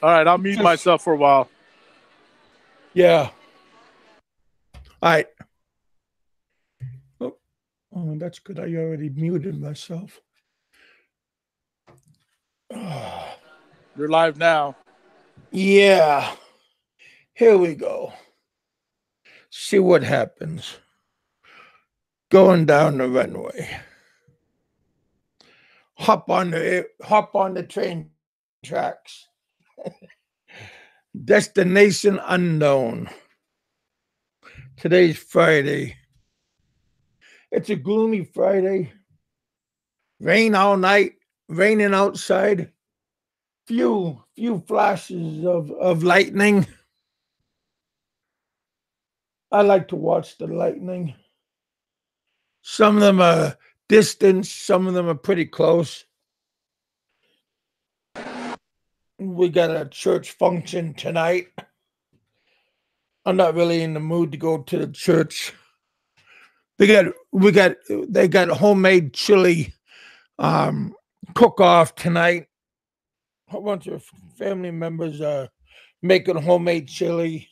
All right, I'll mute Just myself for a while. yeah. All right. Oh, oh, that's good. I already muted myself. You're live now. Yeah. Here we go. See what happens. Going down the runway. Hop on the train tracks. Destination unknown. Today's Friday. It's a gloomy Friday. Rain all night, raining outside. Few flashes of lightning. I like to watch the lightning. Some of them are distant, some of them are pretty close. We got a church function tonight. I'm not really in the mood to go to the church. They got homemade chili cook off tonight. A bunch of family members are making homemade chili.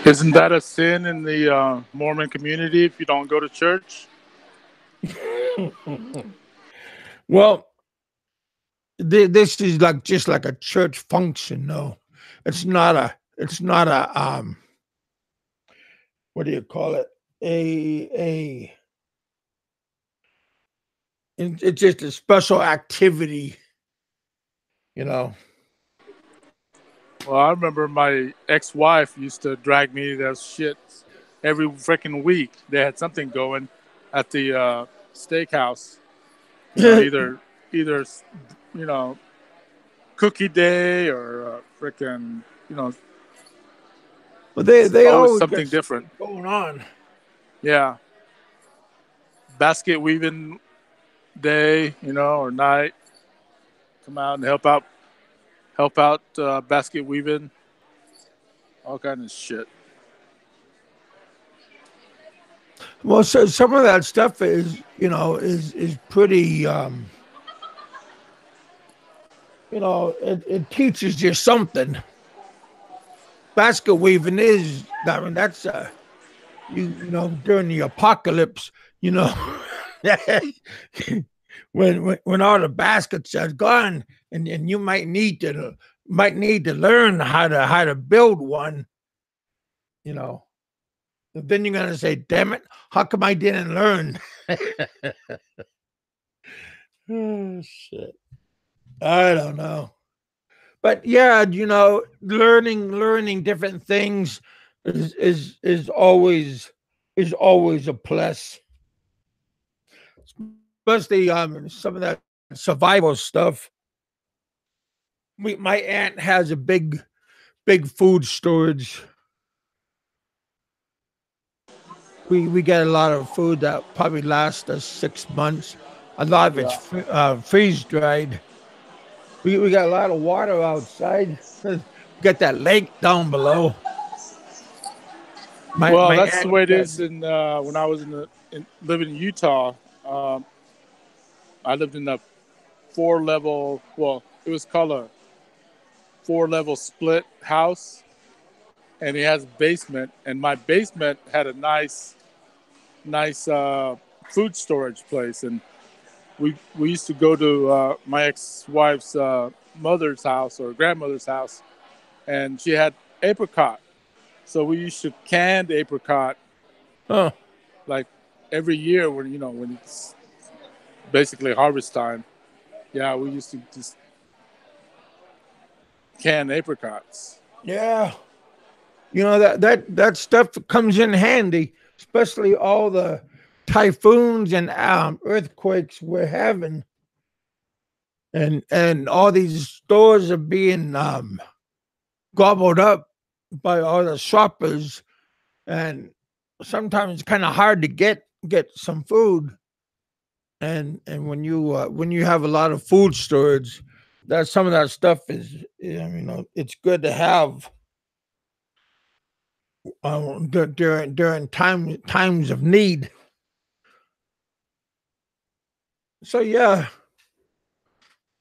Isn't that a sin in the Mormon community if you don't go to church? Well, this is like just like a church function. No, it's not a. It's not a. What do you call it? A. It's just a special activity. You know. Well, I remember my ex-wife used to drag me to that shit every freaking week. They had something going at the steakhouse. Either you know cookie day or freaking But it's they always always got something different. something going on. Yeah, basket weaving day, or night. Come out and help out basket weaving, all kind of shit. Well, so some of that stuff is pretty. It teaches you something. Basket weaving is. I mean, that's during the apocalypse. You know, when all the baskets are gone, and you might need to learn how to build one. You know, then you're gonna say, "Damn it! How come I didn't learn?" Oh shit! I don't know. But yeah, learning different things is always a plus, especially some of that survival stuff. My aunt has a big food storage. We get a lot of food that probably lasts us 6 months. A lot of it's Yeah. freeze dried. We got a lot of water outside. We got that lake down below. My Well, my that's the aunt way it got is. When I was living in Utah, um, I lived in a four level. Well, it was called a four-level split house, and it has a basement. And my basement had a nice food storage place, and we used to go to my ex-wife's mother's house or grandmother's house, and she had apricot. So we used to can the apricot huh. like every year when it's basically harvest time. Yeah, we used to just can apricots. Yeah, that stuff comes in handy, especially all the typhoons and earthquakes we're having, and all these stores are being gobbled up by all the shoppers, and sometimes it's kind of hard to get some food, and when you have a lot of food storage, that some of that stuff is, it's good to have during times of need. So yeah,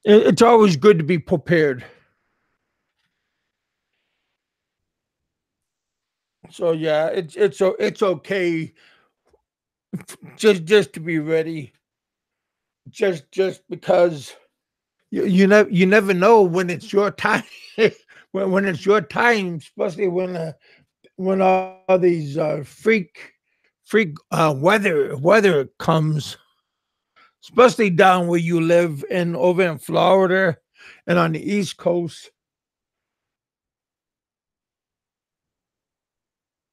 it's always good to be prepared. So yeah, it's okay just to be ready. Just because you never know when it's your time. When it's your time, especially when all these freak weather comes, especially down where you live in over in Florida and on the East Coast.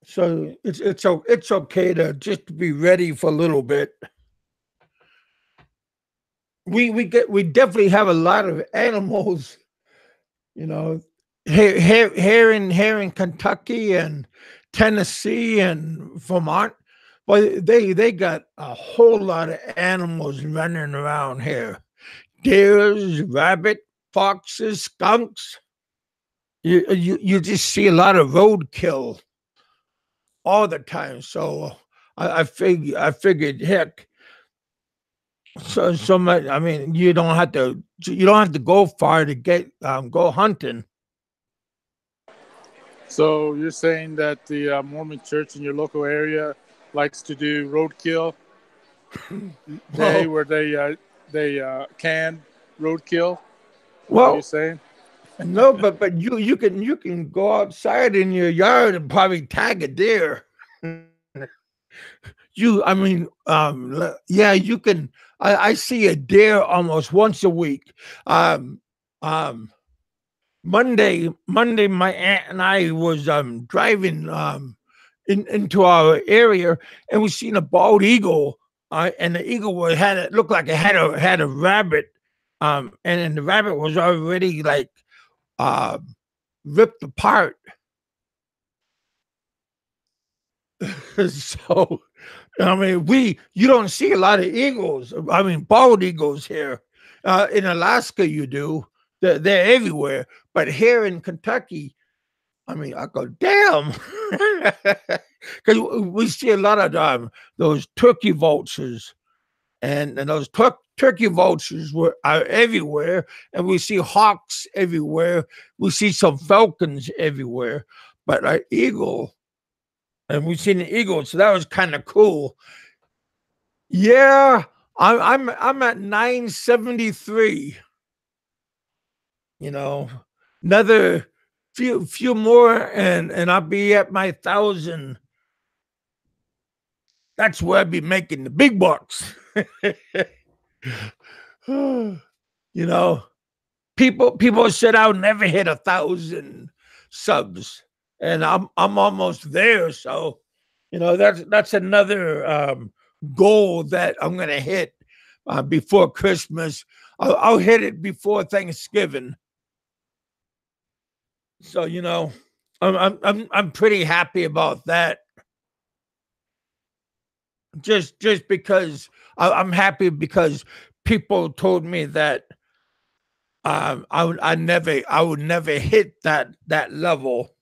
So it's okay to just be ready for a little bit. We definitely have a lot of animals, you know, here in Kentucky and Tennessee and Vermont. But they got a whole lot of animals running around here. Deers, rabbit, foxes, skunks. You just see a lot of roadkill all the time. So I figured, heck, so much. I mean, you don't have to go far to get go hunting. So you're saying that the Mormon church in your local area likes to do roadkill day, Well, where they can roadkill. Is that what you're well, saying? no, but you can go outside in your yard and probably tag a deer. I mean, yeah, you can. I see a deer almost once a week. Um, um, Monday, my aunt and I was driving into our area, and we seen a bald eagle. And the eagle had it looked like it had a rabbit, and then the rabbit was already like uh, ripped apart. So I mean, you don't see a lot of eagles. I mean, bald eagles here. In Alaska, you do. They're everywhere. But here in Kentucky, I mean, I go, damn, because we see a lot of those turkey vultures, and those turkey vultures are everywhere, and we see hawks everywhere. We see some falcons everywhere, but an eagle, and we've seen an eagle, so that was kind of cool. Yeah, I'm at 973. You know, another few more, and I'll be at my 1,000. That's where I'd be making the big bucks. You know, people said I'll never hit 1,000 subs, and I'm almost there. So, that's another goal that I'm gonna hit before Christmas. I'll hit it before Thanksgiving. So I'm pretty happy about that. Just because I'm happy because people told me that I would never hit that level.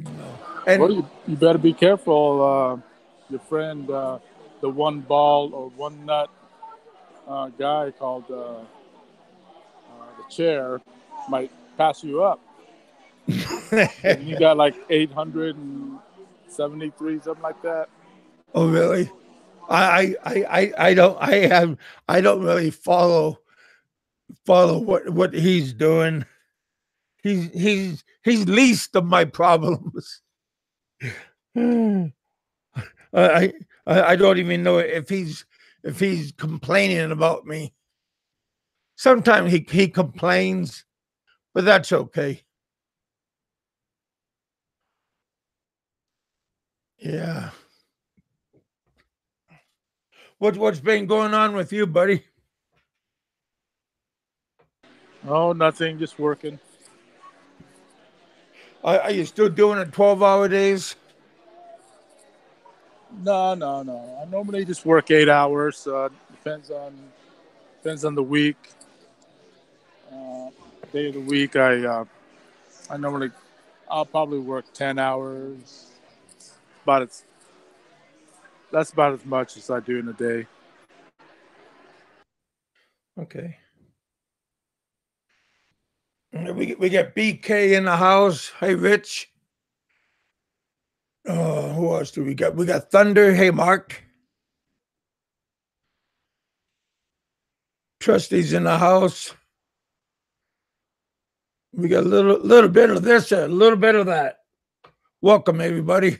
Well, And you better be careful. Your friend, the one ball or one nut guy called the chair, might pass you up. And you got like 873, something like that. oh really? I don't I don't really follow what he's doing. He's least of my problems. I I don't even know if he's complaining about me. Sometimes he complains, but that's okay. Yeah. What's been going on with you, buddy? Oh, nothing, just working. Are you still doing it 12-hour days? No, no, no. I normally just work 8 hours. Depends on the week, uh, day of the week. I normally I'll probably work 10 hours. About as That's about as much as I do in a day. Okay. we got BK in the house. Hey, Rich. Who else do we got? We got Thunder. Hey, Mark. Trustees in the house. We got a little bit of this, a little bit of that. Welcome, everybody.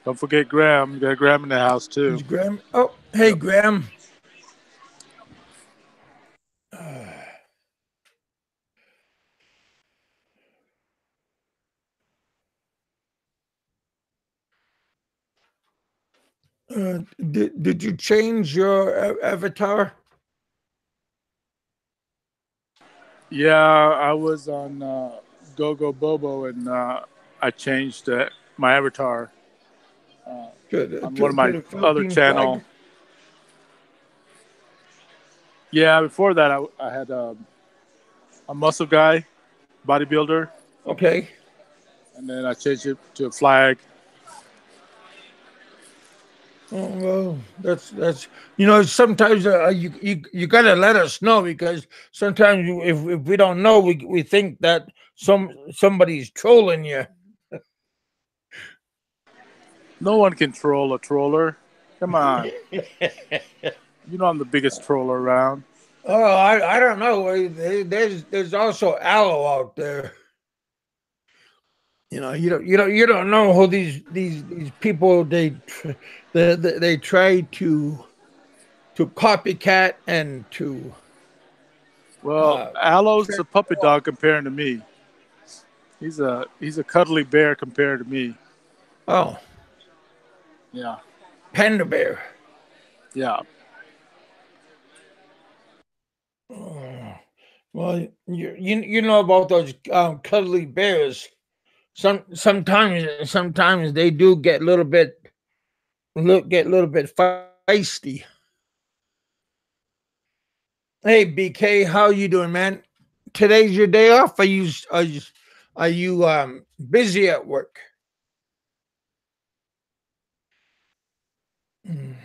Don't forget Graham. You got Graham in the house too. Is Graham? Oh, hey, Yep. Graham. Did you change your avatar? Yeah, I was on Go Bobo, and I changed my avatar on one of To my the other Philippine channel. flag? Yeah, before that, I had a muscle guy, bodybuilder, Okay. and then I changed it to a flag. Oh well, that's sometimes you gotta let us know, because sometimes if we don't know, we think that somebody's trolling you. No one can troll a troller. Come on, you know I'm the biggest troller around. Oh, I don't know. There's also aloe out there. You don't know who these people they try to copycat and to Well, uh Aloe's trick a puppy off. dog compared to me. He's a cuddly bear compared to me. Oh, Yeah, panda bear. yeah. Oh, well, you know about those cuddly bears. Sometimes they do get a little bit feisty. Hey, BK, how you doing, man? Today's your day off. Are you busy at work? Mm.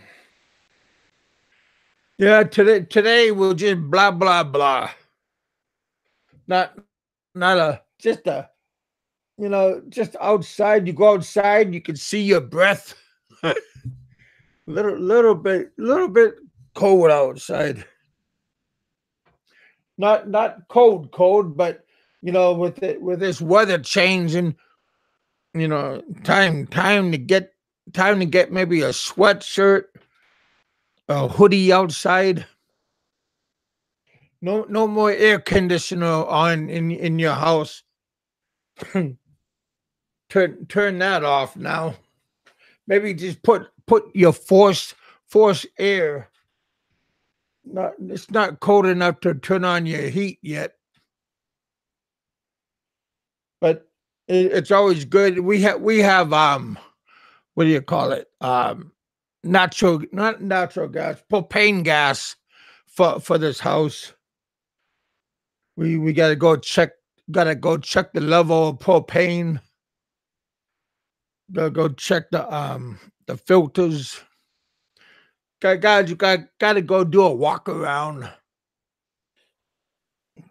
Yeah, today we'll just blah blah blah. Not just outside. You go outside, you can see your breath. little bit cold outside. Not cold, but with this weather changing, time to get maybe a sweatshirt, a hoodie outside. No more air conditioner on in your house. Turn that off now. Maybe just put your force air. Not It's not cold enough to turn on your heat yet, but it's always good. We have what do you call it? Not natural gas, propane gas for this house. We gotta go check the level of propane. Gotta go check the filters. Guys, you gotta go do a walk around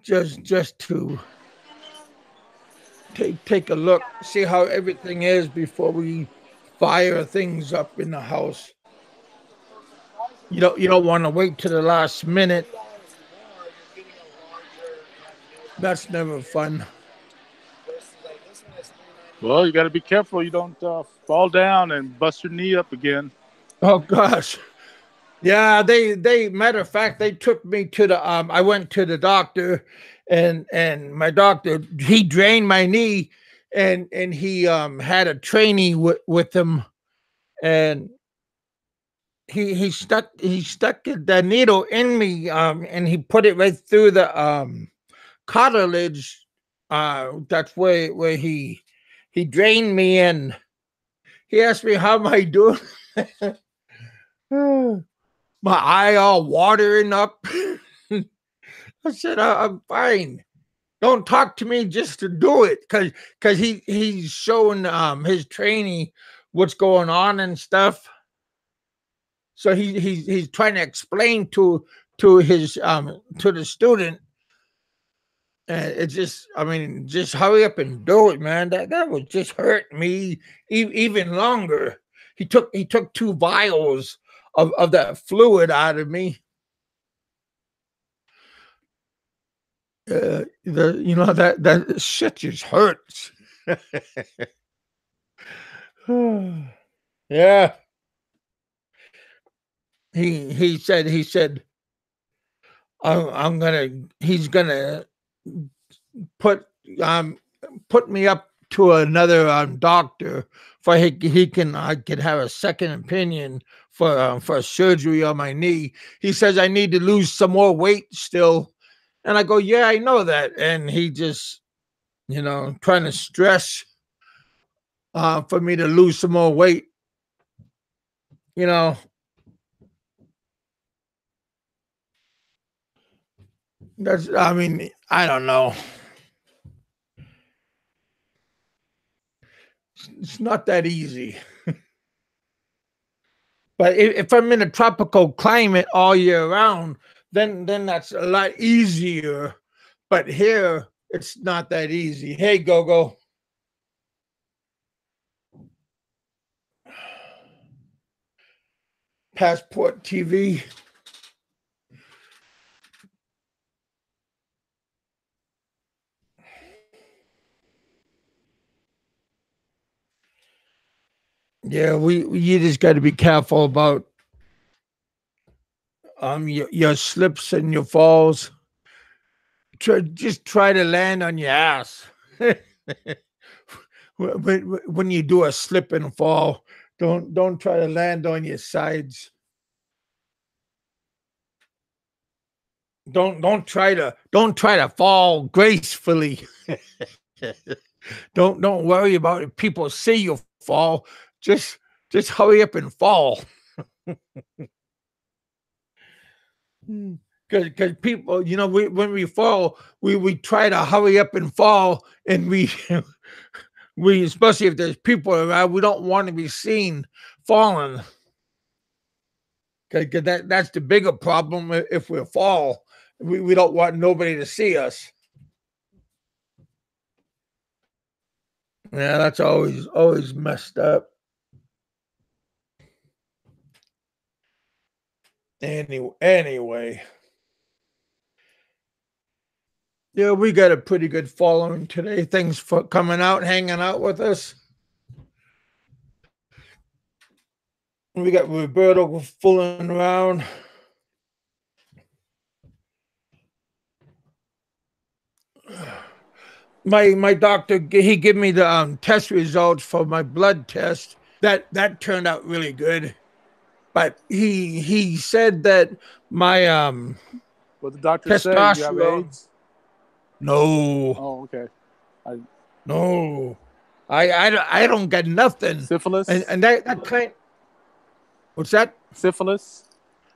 just to take a look, see how everything is before we fire things up in the house. You don't want to wait to the last minute. That's never fun. Well, you got to be careful you don't fall down and bust your knee up again. Oh gosh. Yeah, they matter of fact, they took me to the I went to the doctor, and my doctor, he drained my knee, and he had a trainee with him, and he stuck the needle in me, and he put it right through the cartilage. That's where he drained me, and he asked me how am I doing. My eye all watering up. I said, I'm fine. Don't talk to me just to do it, because he's showing his trainee what's going on and stuff. So he's trying to explain to his to the student, And it just, I mean, just hurry up and do it, man. That would just hurt me even longer. He took 2 vials of that fluid out of me. That shit just hurts. Yeah. He said I'm gonna he's gonna put um put me up to another doctor for he can I could have a second opinion for surgery on my knee. He says I need to lose some more weight still, and I go, yeah, I know that, and he just trying to stress for me to lose some more weight. You know, I mean, I don't know. It's not that easy. But if I'm in a tropical climate all year round, then that's a lot easier. But here, it's not that easy. Hey, Gogo. Passport TV. Yeah, you just got to be careful about your slips and your falls. Just try to land on your ass. When you do a slip and fall, don't try to land on your sides. Don't try to fall gracefully. Don't worry about if people see you fall. Just hurry up and fall. Because people, when we fall, we try to hurry up and fall, and we we especially if there's people around, we don't want to be seen falling. Because that's the bigger problem. If we fall, we don't want nobody to see us. Yeah, that's always messed up. Anyway. Yeah, we got a pretty good following today. Thanks for coming out, hanging out with us. We got Roberto fooling around. My doctor, he gave me the test results for my blood test. That turned out really good. But he said that my What the doctor say? You have testosterone. AIDS? No, Oh, okay. no, I don't get nothing. Syphilis? And that kind. What's that? Syphilis?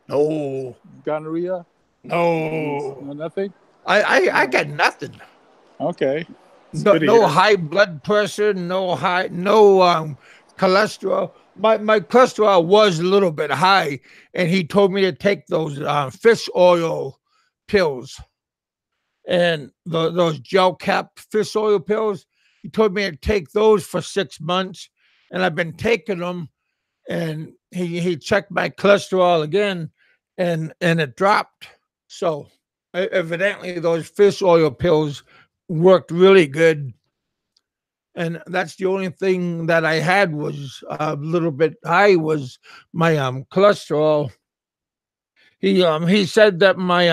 No, Gonorrhea? no. Nothing? I got nothing. Okay. It's No, good to no hear. high blood pressure, no cholesterol. My cholesterol was a little bit high, and he told me to take those fish oil pills and those gel cap fish oil pills. He told me to take those for 6 months, and I've been taking them. And he checked my cholesterol again, and it dropped. So evidently, those fish oil pills worked really good. And that's the only thing that I had was a little bit high was my cholesterol. He said that my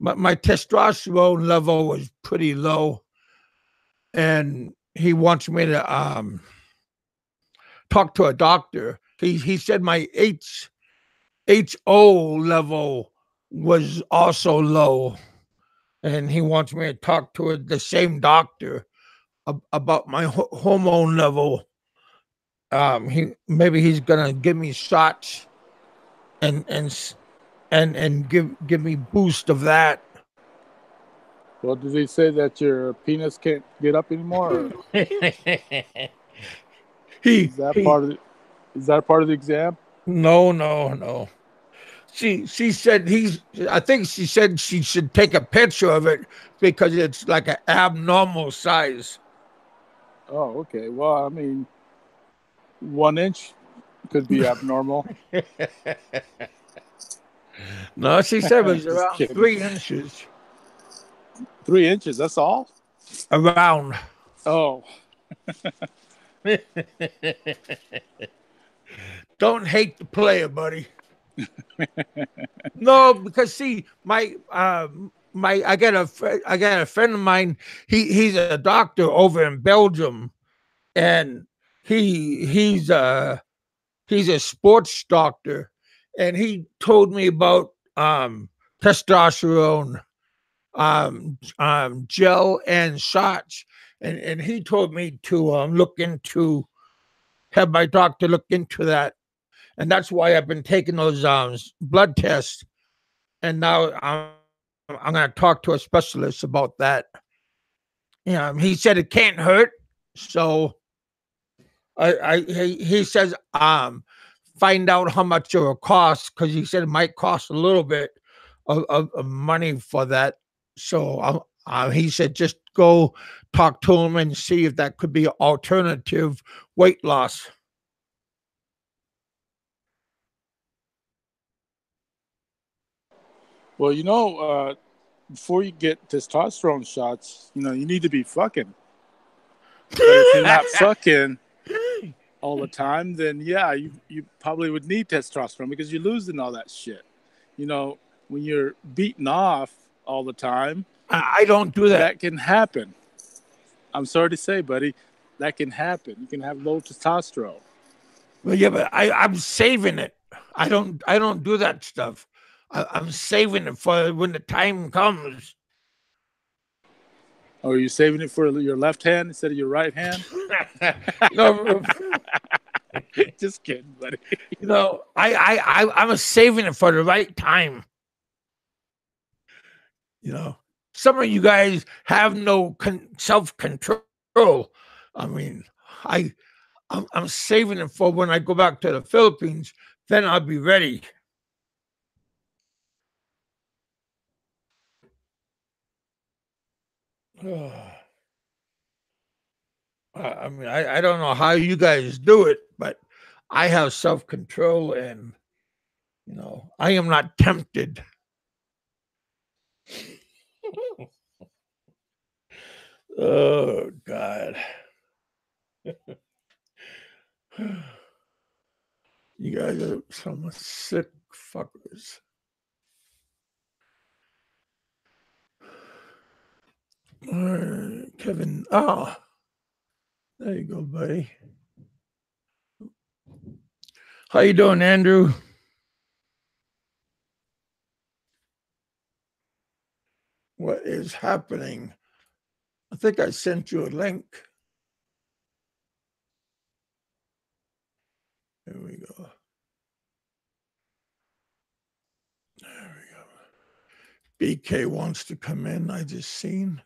testosterone level was pretty low, and he wants me to talk to a doctor. He said my HO level was also low, and he wants me to talk to the same doctor about my hormone level. He's gonna give me shots and give me boost of that. Well, did he say that your penis can't get up anymore? he Is that he part of the exam? no. she said he's. I think she said she should take a picture of it because it's like an abnormal size. Oh, okay. Well, I mean, 1 inch could be abnormal. No, she said it was Just around kidding. 3 inches. 3 inches. That's all. Around. Oh, Don't hate the player, buddy. No, because see, my I got a friend of mine. He's a doctor over in Belgium, and he's a sports doctor, and he told me about testosterone gel and shots, and he told me to look into have my doctor look into that, and that's why I've been taking those blood tests, and now I'm going to talk to a specialist about that. Yeah, he said it can't hurt, so he says find out how much it will cost because he said it might cost a little bit of money for that. So he said just go talk to him and see if that could be alternative weight loss. well, before you get testosterone shots, you need to be fucking. But if you're not fucking all the time, then yeah, you probably would need testosterone because you're losing all that shit. You know, when you're beaten off all the time, I don't do that. that can happen. I'm sorry to say, buddy, that can happen. You can have low testosterone. Well, yeah, but I'm saving it. I don't do that stuff. I'm saving it for when the time comes. Or are you saving it for your left hand instead of your right hand? No, Just kidding, buddy. I'm saving it for the right time. Some of you guys have no self control. I mean, I I'm saving it for when I go back to the Philippines. Then I'll be ready. I mean, I don't know how you guys do it, but I have self control, and I am not tempted. Oh God. You guys are some sick fuckers. Kevin. Oh, there you go, buddy. How you doing, Andrew? What is happening? I think I sent you a link. There we go. There we go. BK wants to come in. I just seen.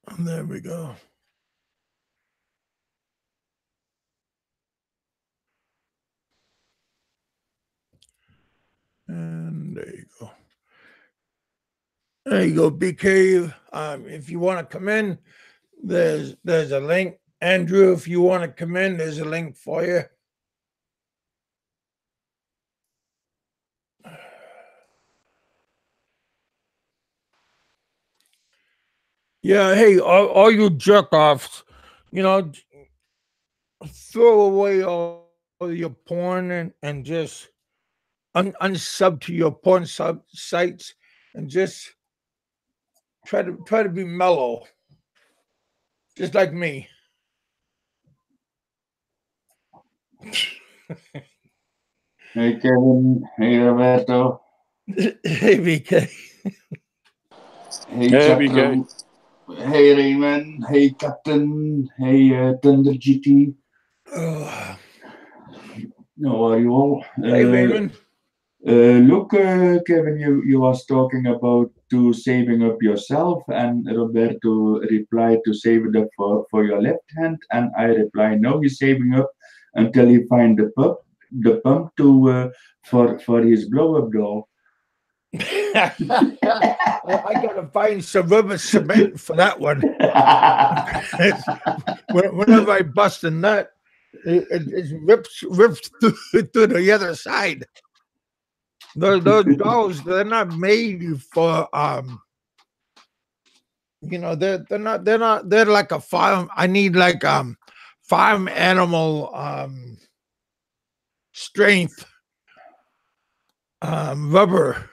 And there we go. And there you go. There you go, BK. If you want to come in, there's a link. Andrew, if you want to come in, there's a link for you. Yeah, hey, all you jerk offs, throw away all your porn and just unsub to your porn sites and just try to be mellow, just like me. Hey Kevin, hey Roberto, Hey BK. hey Hey, Chatroom, hey Raymond, hey Captain, hey Thunder GT. Oh, How are you all? hey Raymond. Look, Kevin, you was talking about to saving up yourself, and Roberto replied to save it up for your left hand, and I reply no, he's saving up until he find the pup. the pump to for his blow up doll. I gotta find suburban cement for that one. Whenever I bust a nut, it rips through the other side. Those dolls, they're not made for they're like a farm. I need like farm animal strength rubber.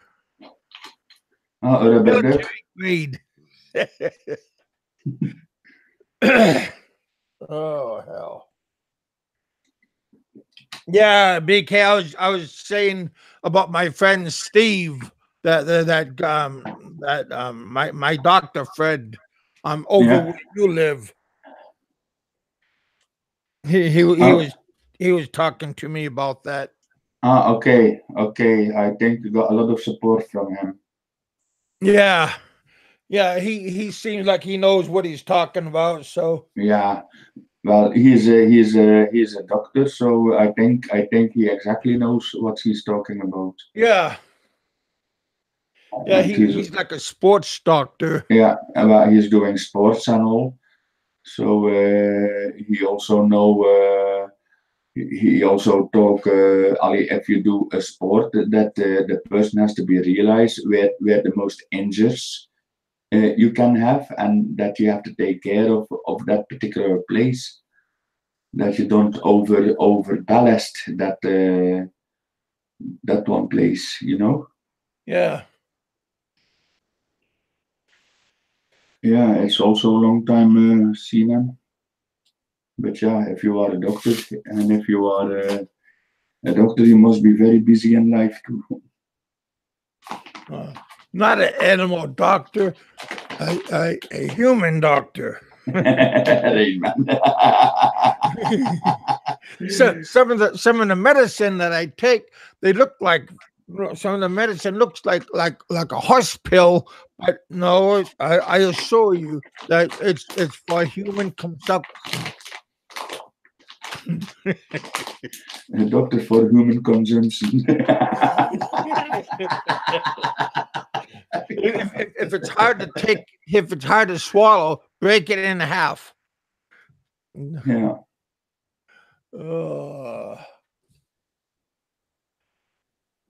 Rubber duck. Made. Oh hell. Yeah, BK. I was saying about my friend Steve my doctor Fred over where you live. He was talking to me about that. Okay. I think you got a lot of support from him. Yeah. Yeah, he seems like he knows what he's talking about. So Yeah. Well, he's a doctor, so I think he exactly knows what he's talking about. yeah, yeah, And he's like a sports doctor. yeah, well, he's doing sports and all. So he also know. He also talk. Ali, if you do a sport, that the person has to be realized where the most injuries you can have, and that you have to take care of that particular place. That you don't over ballast that one place, you know. Yeah. Yeah, it's also a long time seen him. But yeah, if you are a doctor and if you are a doctor, you must be very busy in life too. Not an animal doctor, a human doctor. So some of the medicine that I take, they look like some of the medicine looks like a horse pill, but no, I assure you that it's for human consumption. A doctor for human consumption. If it's hard to take, if it's hard to swallow, break it in half. Yeah.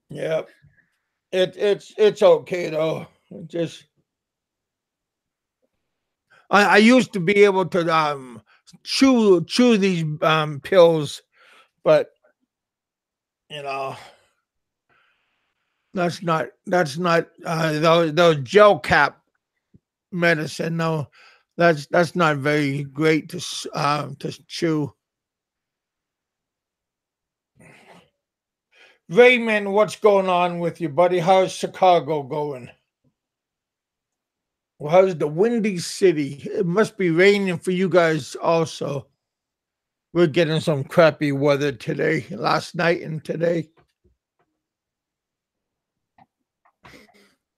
Yeah. It's okay though. Just I used to be able to chew these pills, but you know that's not those gel cap medicine. No, that's not very great to chew. Raymond, what's going on with you, buddy? How's Chicago going? Well, how's the Windy City? It must be raining for you guys also. We're getting some crappy weather today, last night and today.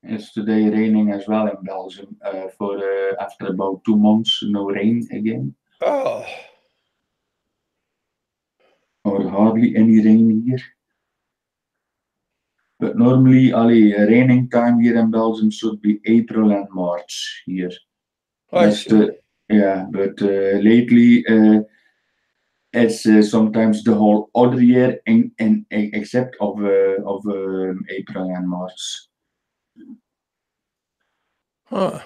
It's today raining as well in Belgium for after about 2 months, no rain again. Oh. Or hardly any rain here. But normally, Ali, raining time here in Belgium should be April and March here. But lately it's sometimes the whole other year, except of April and March. Huh.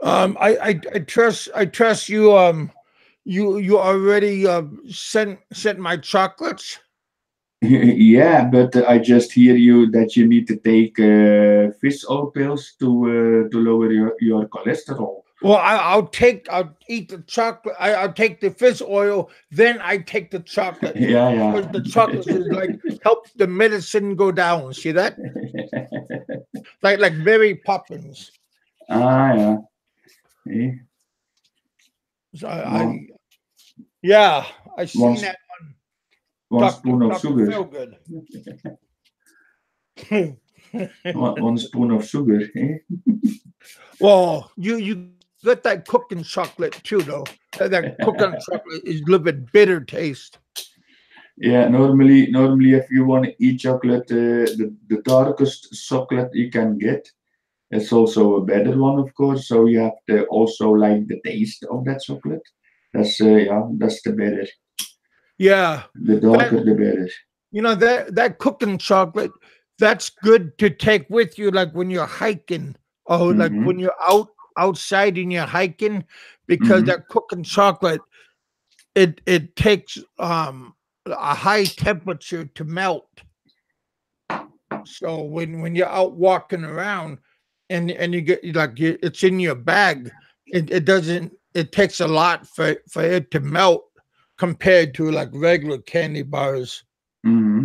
I trust you. You already sent my chocolates. Yeah, but I just hear you that you need to take fish oil pills to lower your cholesterol. Well, I'll eat the chocolate. I'll take the fish oil, then I take the chocolate. Yeah. Because the chocolate is like help the medicine go down. See that? like Mary Poppins. Yeah. Eh? So I seen that one Dr. spoon of Dr. sugar. Feelgood. one spoon of sugar. Eh? Well, you get that cooking chocolate too, though. That cooking chocolate is a little bit bitter taste. Yeah, normally if you want to eat chocolate, the darkest chocolate you can get, it's also a better one, of course. So you have to also like the taste of that chocolate. That's yeah, that's the better. Yeah, The that darker, the better. that cooking chocolate, that's good to take with you, like when you're hiking, or like Mm-hmm. when you're outside and you're hiking, because Mm-hmm. that cooking chocolate, it takes a high temperature to melt. So when you're out walking around and you get it's in your bag, it doesn't it takes a lot for it to melt compared to like regular candy bars Mm-hmm.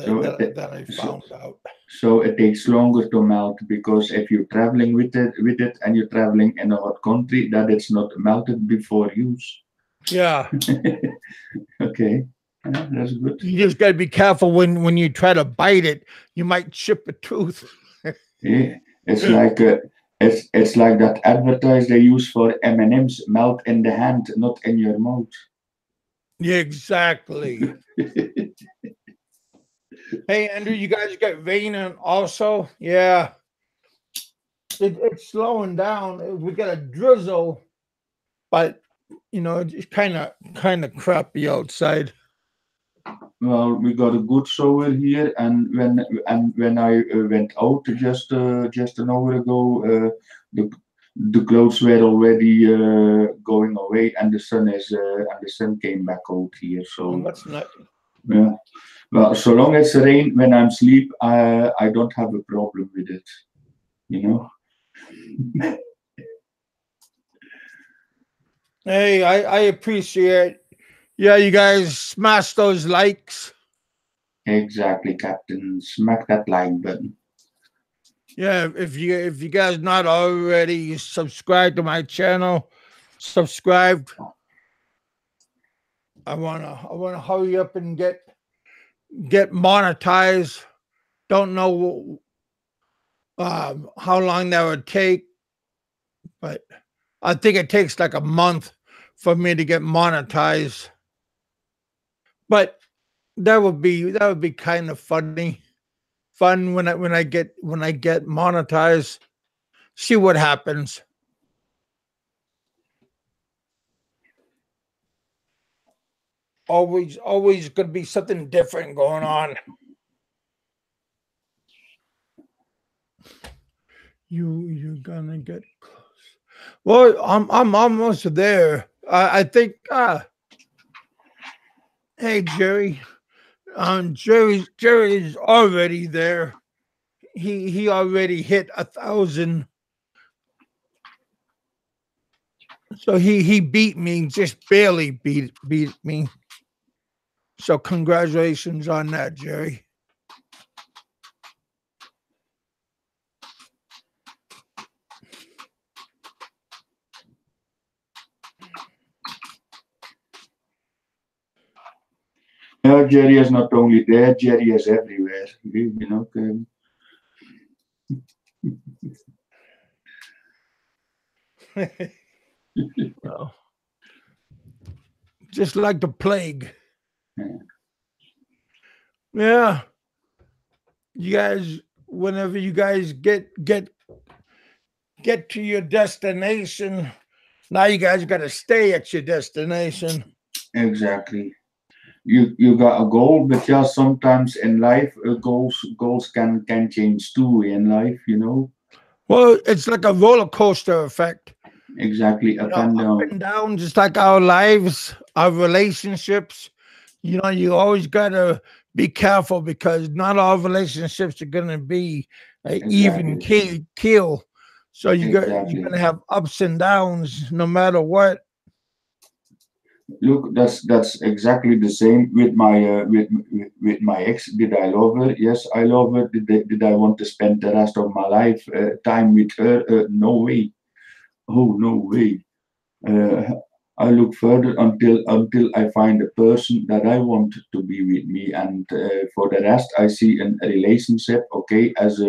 So that I so, found out. so it takes longer to melt because if you're traveling with it and you're traveling in a hot country, that it's not melted before use. Yeah. Okay, yeah, that's good. You just gotta be careful when you try to bite it, you might chip a tooth. Yeah, it's like it's like that advertise they use for M&Ms, melt in the hand, not in your mouth. Yeah, exactly. Hey Andrew, you guys got rain and also? Yeah. It's slowing down. We got a drizzle, but it's kind of crappy outside. Well, we got a good shower here, and when I went out just an hour ago, the clouds were already going away, and the sun came back out here. Oh, So that's not. yeah, well, so long as it rain when I'm asleep, I don't have a problem with it. You know. Hey, I appreciate. Yeah, you guys smash those likes. Exactly, Captain. Smack that like button. Yeah, if you guys not already subscribed to my channel, subscribe. I wanna hurry up and get monetized. Don't know how long that would take, but I think it takes like a month for me to get monetized. But that would be kind of fun when I get monetized. See what happens. Always gonna be something different going on. You're gonna get close. Well, I'm almost there. I think. Hey Jerry. Jerry's already there. He already hit 1,000. So he beat me, just barely beat me. So congratulations on that, Jerry. No, Jerry is not only there. Jerry is everywhere. You know. Well, just like the plague. Yeah. You guys, whenever you guys get to your destination, now you guys got to stay at your destination. Exactly. You got a goal, but yeah, sometimes in life, goals can change too in life. You know. Well, it's like a roller coaster effect. Exactly, up and Up down. and down, just like our lives, our relationships. You always gotta be careful because not all relationships are gonna be even Exactly. keel. So you're Exactly. gonna have ups and downs no matter what. Look, that's exactly the same with with my ex. Did I love her? Yes, I love her. Did I want to spend the rest of my life time with her? No way. Oh, no way. Uh, I look further until I find a person that I want to be with me, and for the rest, I see a relationship, okay, as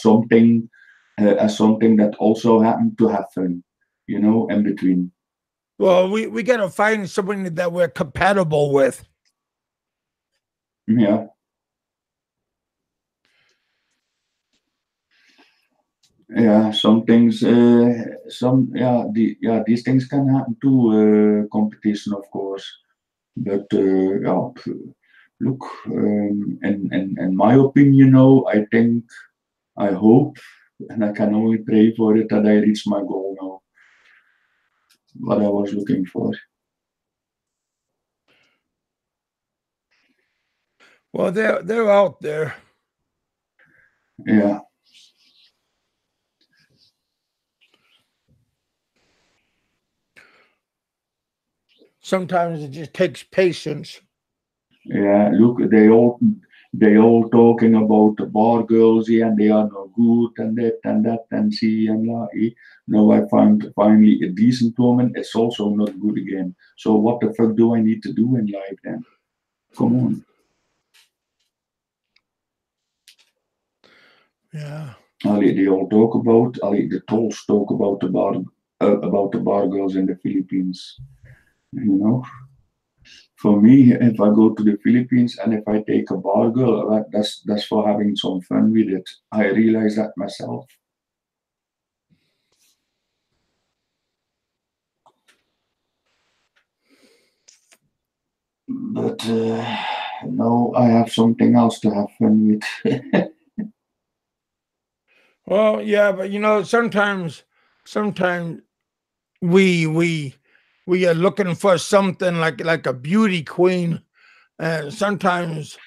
something. as something that also happened to have fun, in between. Well, we got to find somebody that we're compatible with. Yeah. Yeah, some things, these things can happen to competition, of course. But look, in my opinion, I think, I hope, and I can only pray for it that I reach my goal now. What I was looking for. Well, they're out there. Yeah. Sometimes it just takes patience. Yeah, look, they all talking about the bar girls, and they are no good, and that and see and la. No, I found finally a decent woman. It's also not good again. So what the fuck do I need to do in life then? Come on. Yeah. They all talk about, the trolls talk about the bar girls in the Philippines. For me, if I go to the Philippines and if I take a bar girl, that's for having some fun with it. I realize that myself. But no, I have something else to have fun with. Well, yeah, but sometimes we are looking for something like a beauty queen, and sometimes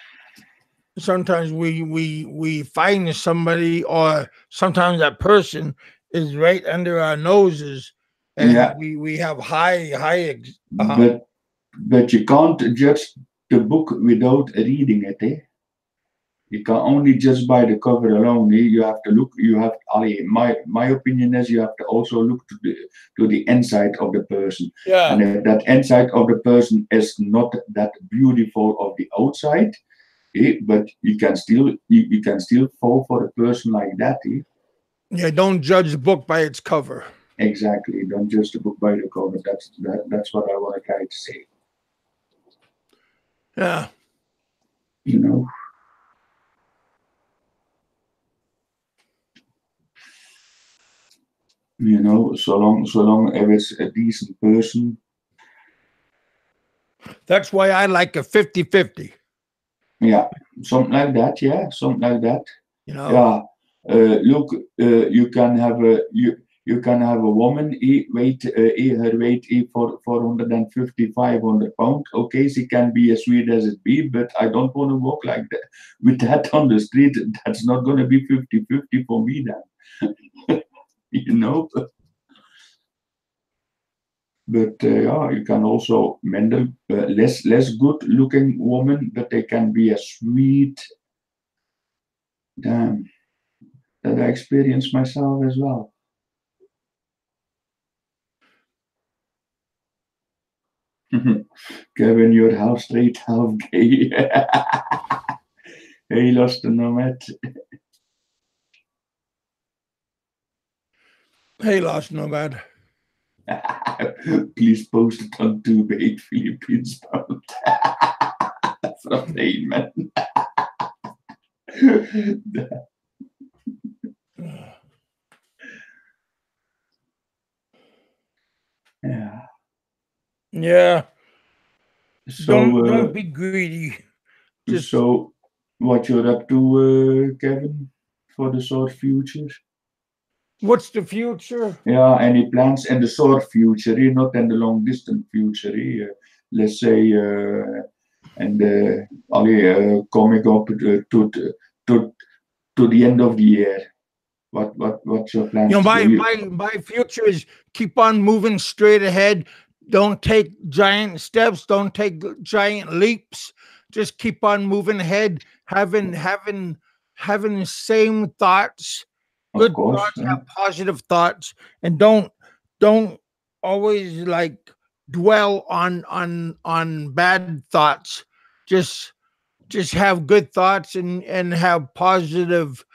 we find somebody, or sometimes that person is right under our noses, and Yeah, we have high but you can't judge the book without reading it, eh? You can only just by the cover alone. You have to look. You have Ali. My opinion is you have to also look to the inside of the person. Yeah. And if that inside of the person is not that beautiful of the outside, but you can still fall for a person like that. Yeah, don't judge the book by its cover. Exactly. Don't judge the book by the cover. That's what I want to try to say. Yeah. You know. So long if it's a decent person. That's why I like a 50-50. Yeah, something like that. Yeah, something like that. Yeah. Look, you can have a woman her weight for 450 500 pounds. Okay, she can be as sweet as it be, but I don't want to walk like that with that on the street. That's not going to be 50-50 for me then. But you can also mendel less good looking woman, but they can be a sweet. Damn, that I experienced myself as well. Kevin, you're half straight, half gay. Hey, lost the nomad. Hey, Lost Nomad. Please post it on 2 Philippines pound. From man. Yeah. Yeah. So don't be greedy. So what you're up to, Kevin, for the short future? What's the future? Yeah, any plans in the short future, not in the long distant future. Let's say, and coming up to the end of the year. What's your plans? My future is keep on moving straight ahead. Don't take giant steps. Don't take giant leaps. Just keep on moving ahead. Having the same thoughts, Of good course, thoughts, have positive thoughts, and don't always like dwell on bad thoughts. Just have good thoughts and have positive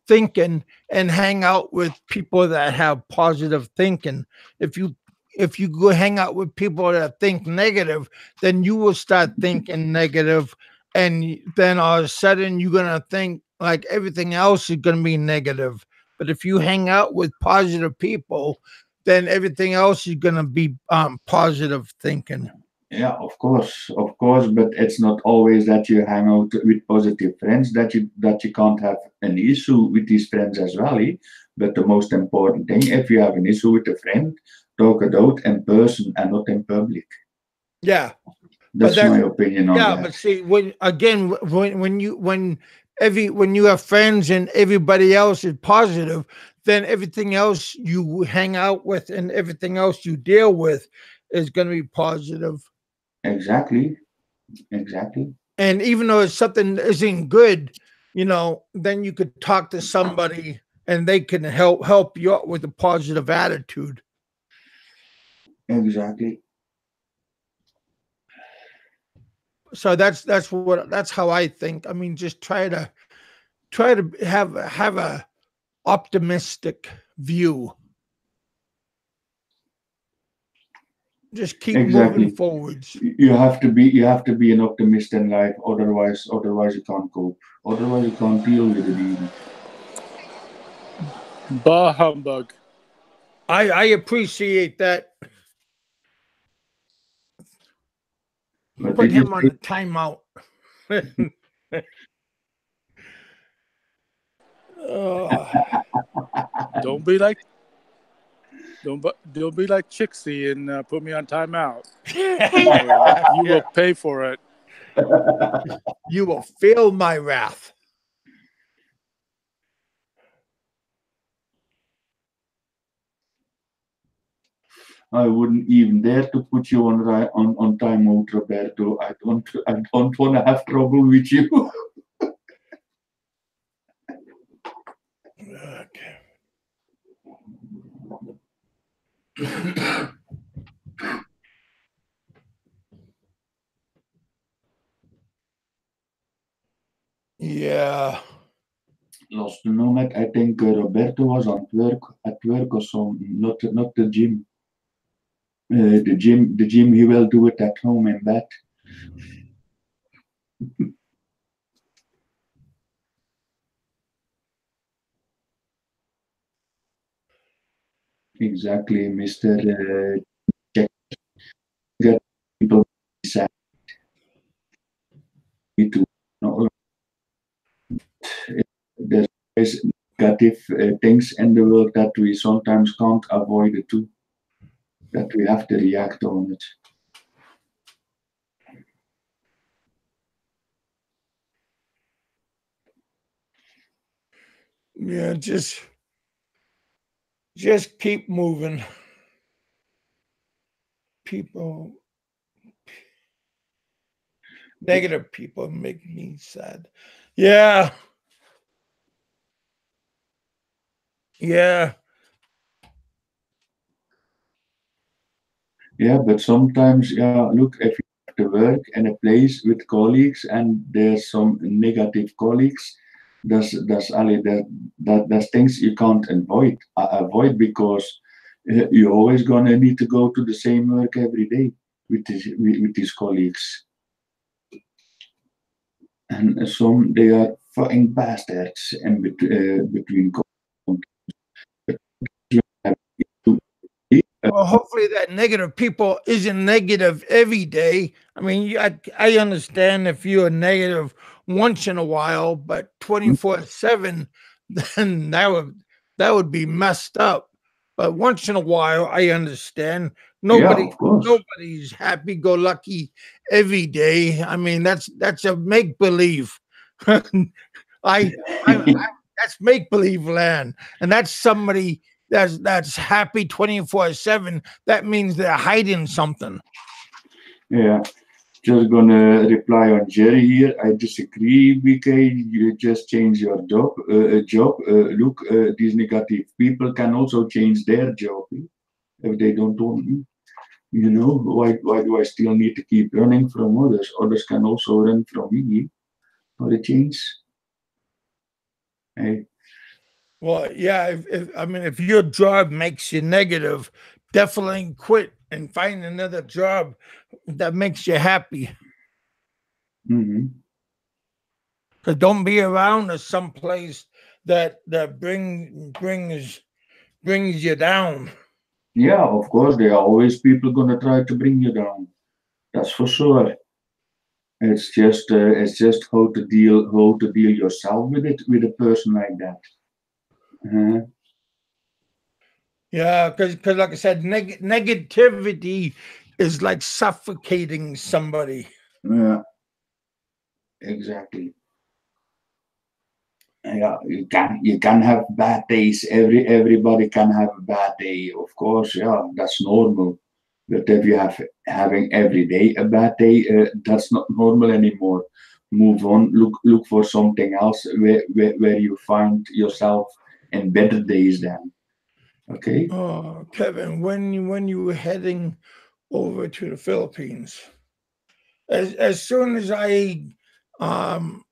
thinking and hang out with people that have positive thinking. If you go hang out with people that think negative, then you will start thinking negative, and then all of a sudden you're gonna think like everything else is gonna be negative. But if you hang out with positive people, then everything else is gonna be positive thinking. Yeah, of course, but it's not always that you hang out with positive friends that you can't have an issue with these friends as well. But the most important thing, if you have an issue with a friend, talk it out in person and not in public. Yeah, That's my opinion on that. But see, when you have friends and everybody else is positive, then everything else you hang out with and everything else you deal with is going to be positive. Exactly. And even though it's something that isn't good, then you could talk to somebody and they can help you out with a positive attitude. Exactly. So that's how I think. I mean, just try to have a optimistic view. Just keep moving forwards. You have to be an optimist in life, otherwise you can't cope. Otherwise you can't deal with it even. Bah humbug. I appreciate that. But put him on a timeout. Don't be like Chixie and put me on timeout. You will pay for it. You will feel my wrath. I wouldn't even dare to put you on timeout, Roberto. I don't want to have trouble with you. Okay. Yeah. Last moment, I think Roberto was at work or something, not the gym. The gym he will do it at home in bed. Exactly, Mr. Check. Get people sad. Me too. No, there's negative things in the world that we sometimes can't avoid it too. That we have to react on it. Yeah, just keep moving. Negative people make me sad. Yeah. Yeah. Yeah, but sometimes, look, if you have to work in a place with colleagues and there's some negative colleagues, that's things you can't avoid because you're always gonna need to go to the same work every day with these colleagues. And some they are fucking bastards in between. Well, hopefully that negative people isn't negative every day. I mean, I understand if you're negative once in a while, but 24/7, then that would be messed up. But once in a while, I understand. Nobody's happy go lucky every day. I mean, that's a make believe. That's make believe land, and that's somebody that's happy 24/7. That means they're hiding something. Yeah, just gonna reply on Jerry here. I disagree, BK. You just change your job. Look, these negative people can also change their job if they don't want me. You know, why do I still need to keep running from others? Others can also run from me for a change. Hey, Well, yeah. If your job makes you negative, definitely quit and find another job that makes you happy. Mm-hmm. Cause don't be around some place that brings you down. Yeah, of course, there are always people gonna try to bring you down. That's for sure. It's just how to deal yourself with it with a person like that. Uh, Yeah, because like I said, negativity is like suffocating somebody. yeah, exactly. Yeah, you can have bad days. Everybody can have a bad day, of course. Yeah, that's normal. But if you have having every day a bad day, that's not normal anymore. Move on. Look for something else where you find yourself in better days. Then, okay. Oh, Kevin, when you were heading over to the Philippines, as soon as I um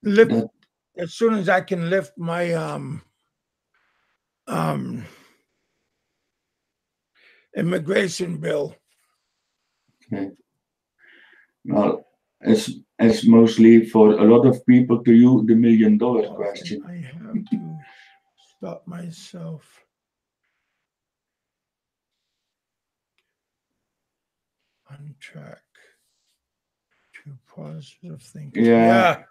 lift That as soon as I can lift my um immigration bill. okay. Well, it's mostly for a lot of people to you the $1 million Often question. I have to stop myself on track to positive thinking. Yeah, Yeah,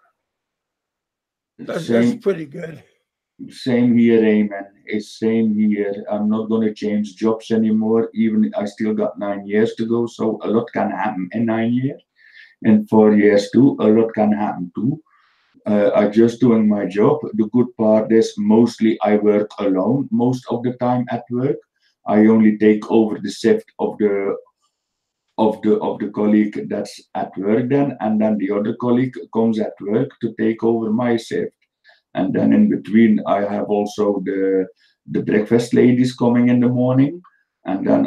that's same pretty good. same here, Amen. It's same here. I'm not gonna change jobs anymore. Even I still got 9 years to go, so a lot can happen in 9 years. In 4 years too, a lot can happen too. I'm just doing my job. The good part is mostly I work alone most of the time at work. I only take over the shift of the colleague that's at work then, and then the other colleague comes at work to take over my shift. And then in between, I have also the breakfast ladies coming in the morning, and then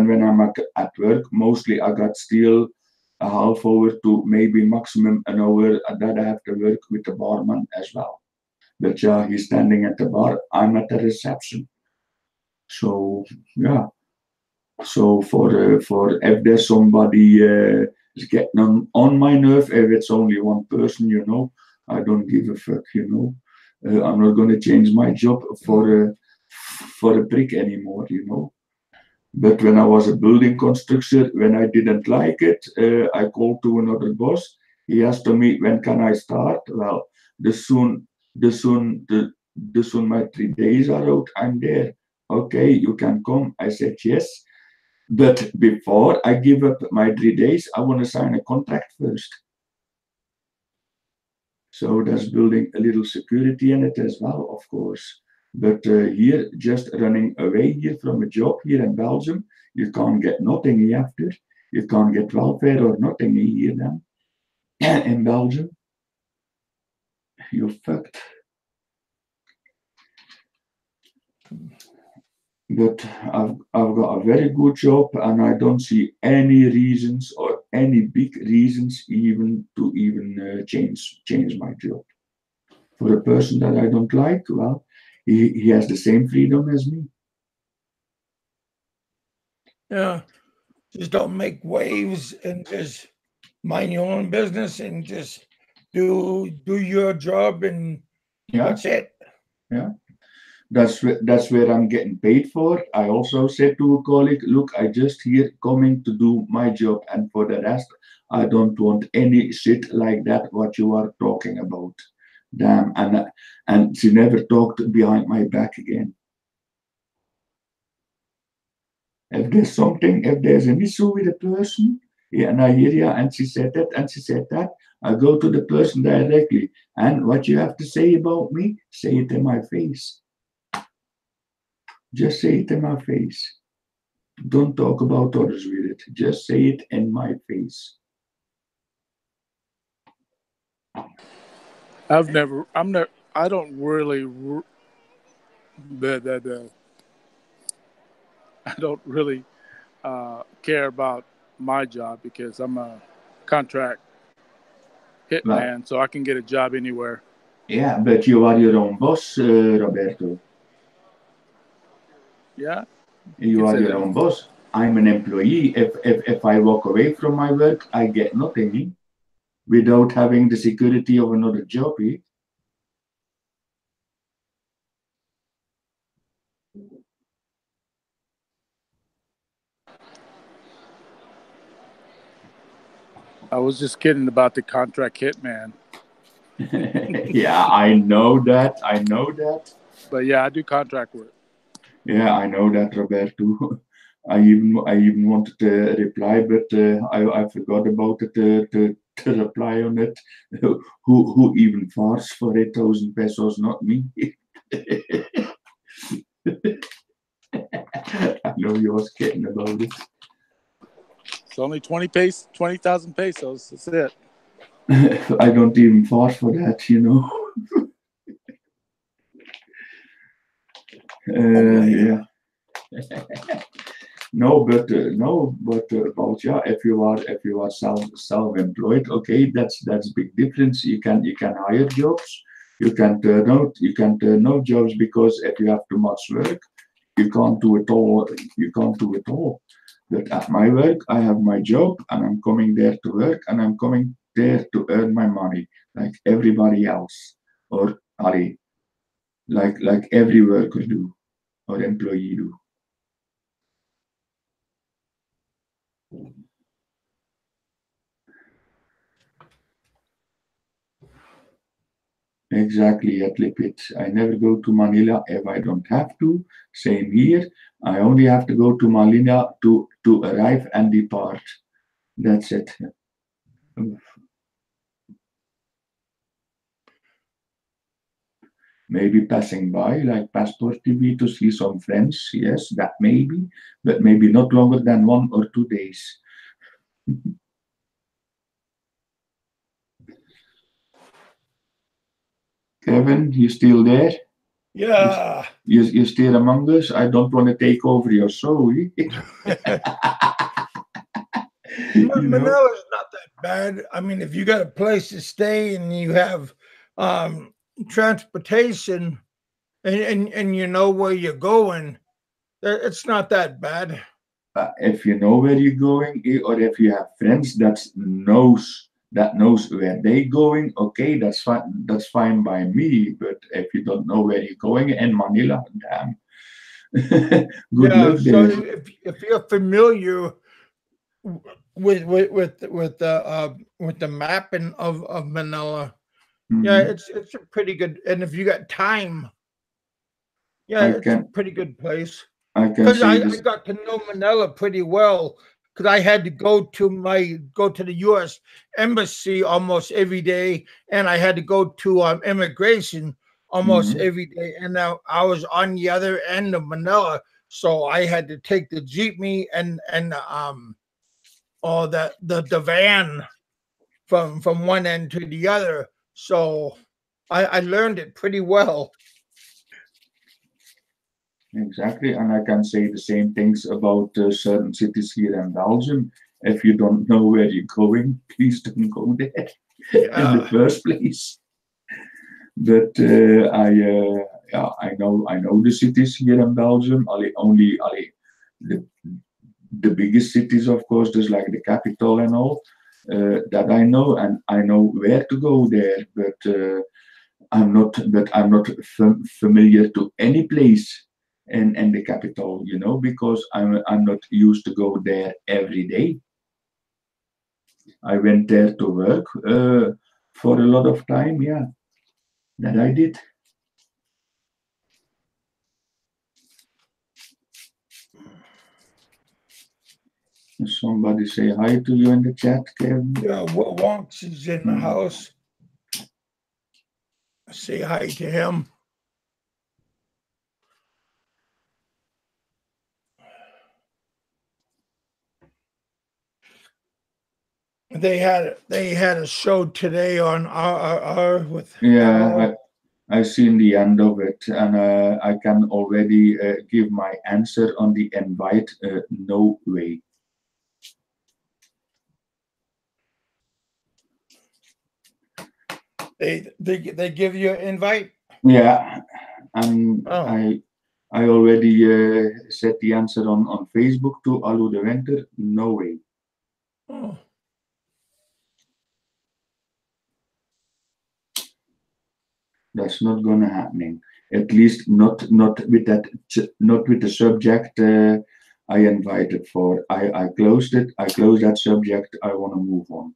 when I'm at work, mostly I got still a half hour to maybe maximum an hour that I have to work with the barman as well. But yeah, he's standing at the bar. I'm at the reception. So yeah. So for if there's somebody is getting on my nerve, if it's only one person, I don't give a fuck. I'm not gonna change my job for a prick anymore. But when I was a building constructor, when I didn't like it, I called to another boss. He asked me when can I start. Well, the soon the soon my 3 days are out, I'm there. Okay, you can come. I said yes. But before I give up my 3 days, I want to sign a contract first. So that's building a little security in it as well, of course. But here, just running away here from a job here in Belgium, you can't get nothing after. You can't get welfare or nothing here then. In Belgium, you're fucked. But I've got a very good job and I don't see any reasons or any big reasons even to even change my job. For a person that I don't like, well, he has the same freedom as me. Yeah, just don't make waves and just mind your own business and just do your job and Yeah, that's it. yeah. That's where I'm getting paid for. I also said to a colleague, look, I just here coming to do my job, and for the rest, I don't want any shit like that. What you are talking about, damn. And she never talked behind my back again. If there's an issue with a person, yeah, and I hear you, and she said that, and she said that, I go to the person directly. And what you have to say about me, say it in my face. Just say it in my face. Don't talk about others with it. Just say it in my face. I don't really, the I don't really care about my job because I'm a contract Well, hitman, so I can get a job anywhere. Yeah, but you are your own boss, Roberto. Yeah, you You can are say your that. own boss. I'm an employee. If I walk away from my work, I get nothing without having the security of another job. I was just kidding about the contract hitman. Yeah, I know that. I know that. But yeah, I do contract work. Yeah, I know that, Roberto. I even wanted to reply, but I forgot about it to reply on it. Who even farts for 8,000 pesos? Not me. I know you was kidding about it. It's only 20,000 pesos. That's it. I don't even fart for that. Oh yeah. Yeah. No, but about yeah, if you are self-employed, okay, that's big difference. You can hire jobs, you can turn out jobs because if you have too much work, you can't do it all. You can't do it all. But at my work, I have my job, and I'm coming there to work, and I'm coming there to earn my money, like everybody else, or Ali, like every worker do or employee do. Exactly, at Lipit. I never go to Manila if I don't have to. Same here. I only have to go to Manila to arrive and depart. That's it. Maybe passing by, like Passport TV, to see some friends. Yes, that maybe, but maybe not longer than 1 or 2 days. Kevin, you still there? You, Yeah. you still among us? I don't want to take over your show. you know? Manila's not that bad. I mean, if you got a place to stay and you have um, transportation and you know where you're going, it's not that bad. If you know where you're going, or if you have friends that knows where they going, okay, that's fine. That's fine by me. But if you don't know where you're going in Manila, damn, good Yeah. luck So there. if you're familiar with the mapping of Manila, yeah, Mhm. it's a pretty good. And if you got time, yeah, I it's a can pretty good place. I can Because say I this. got to know Manila pretty well. Because I had to go to the U.S. embassy almost every day, and I had to go to immigration almost Mhm. every day. And now I was on the other end of Manila, so I had to take the jeepney and all that the van from one end to the other. So I learned it pretty well. Exactly, and I can say the same things about certain cities here in Belgium. If you don't know where you're going, please don't go there in the Yeah, first place. But yeah, I know the cities here in Belgium. Only the the biggest cities, of course, just like the capital and all, that I know, and I know where to go there. But I'm not familiar to any place in the capital, because I'm not used to go there every day. I went there to work for a lot of time. Yeah, that I did. Somebody say hi to you in the chat, Kevin. yeah. Wonks is in the Hmm. house. Say hi to him. They had a show today on RRR with Yeah, Carl. I've seen the end of it, and I can already give my answer on the invite. No way. They give you an invite? Yeah, and Oh. I already said the answer on Facebook to Alu de Winter. No way. Oh. That's not gonna happening. At least not with that, not with the subject I invited for. I closed it. I closed that subject. I want to move on.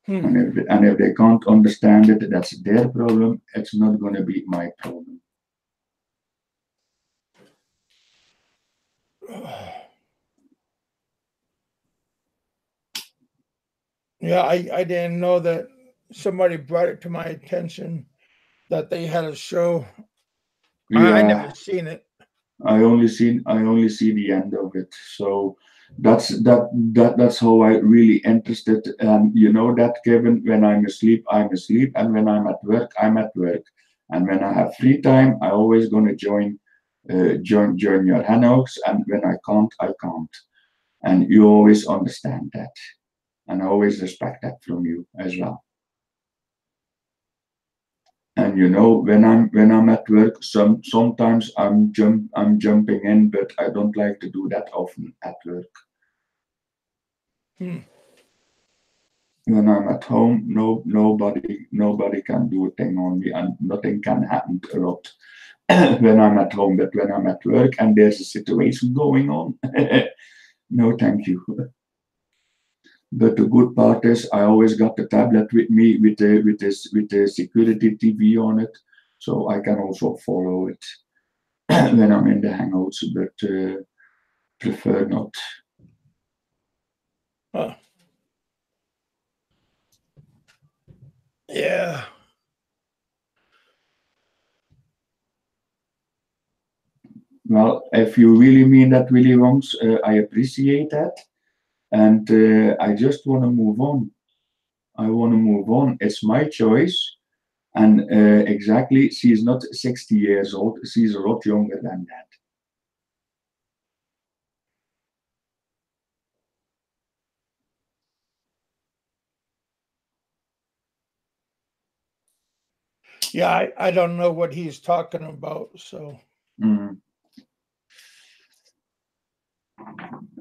And if they can't understand it, that's their problem. It's not gonna be my problem. Yeah, I didn't know that. Somebody brought it to my attention that they had a show. I Yeah, never seen it. I only see the end of it. So that's how I really interested. And you know that, Kevin, when I'm asleep, and when I'm at work, I'm at work. And when I have free time, I always gonna join your hangouts. And when I can't, I can't. And you always understand that, and I always respect that from you as well. And you know, when I'm at work, sometimes I'm jumping in, but I don't like to do that often at work. When I'm at home, nobody can do a thing on me, and nothing can happen a lot when I'm at home. But when I'm at work and there's a situation going on, no, thank you. But the good part is I always got the tablet with me with the security TV on it, so I can also follow it when I'm in the hangouts, but prefer not. Huh. Yeah. Well, if you really mean that, Willy Wongs, I appreciate that, and I just want to move on. I want to move on. It's my choice, and exactly, she is not 60 years old. She's a lot younger than that. Yeah, I don't know what he's talking about. So. Mm.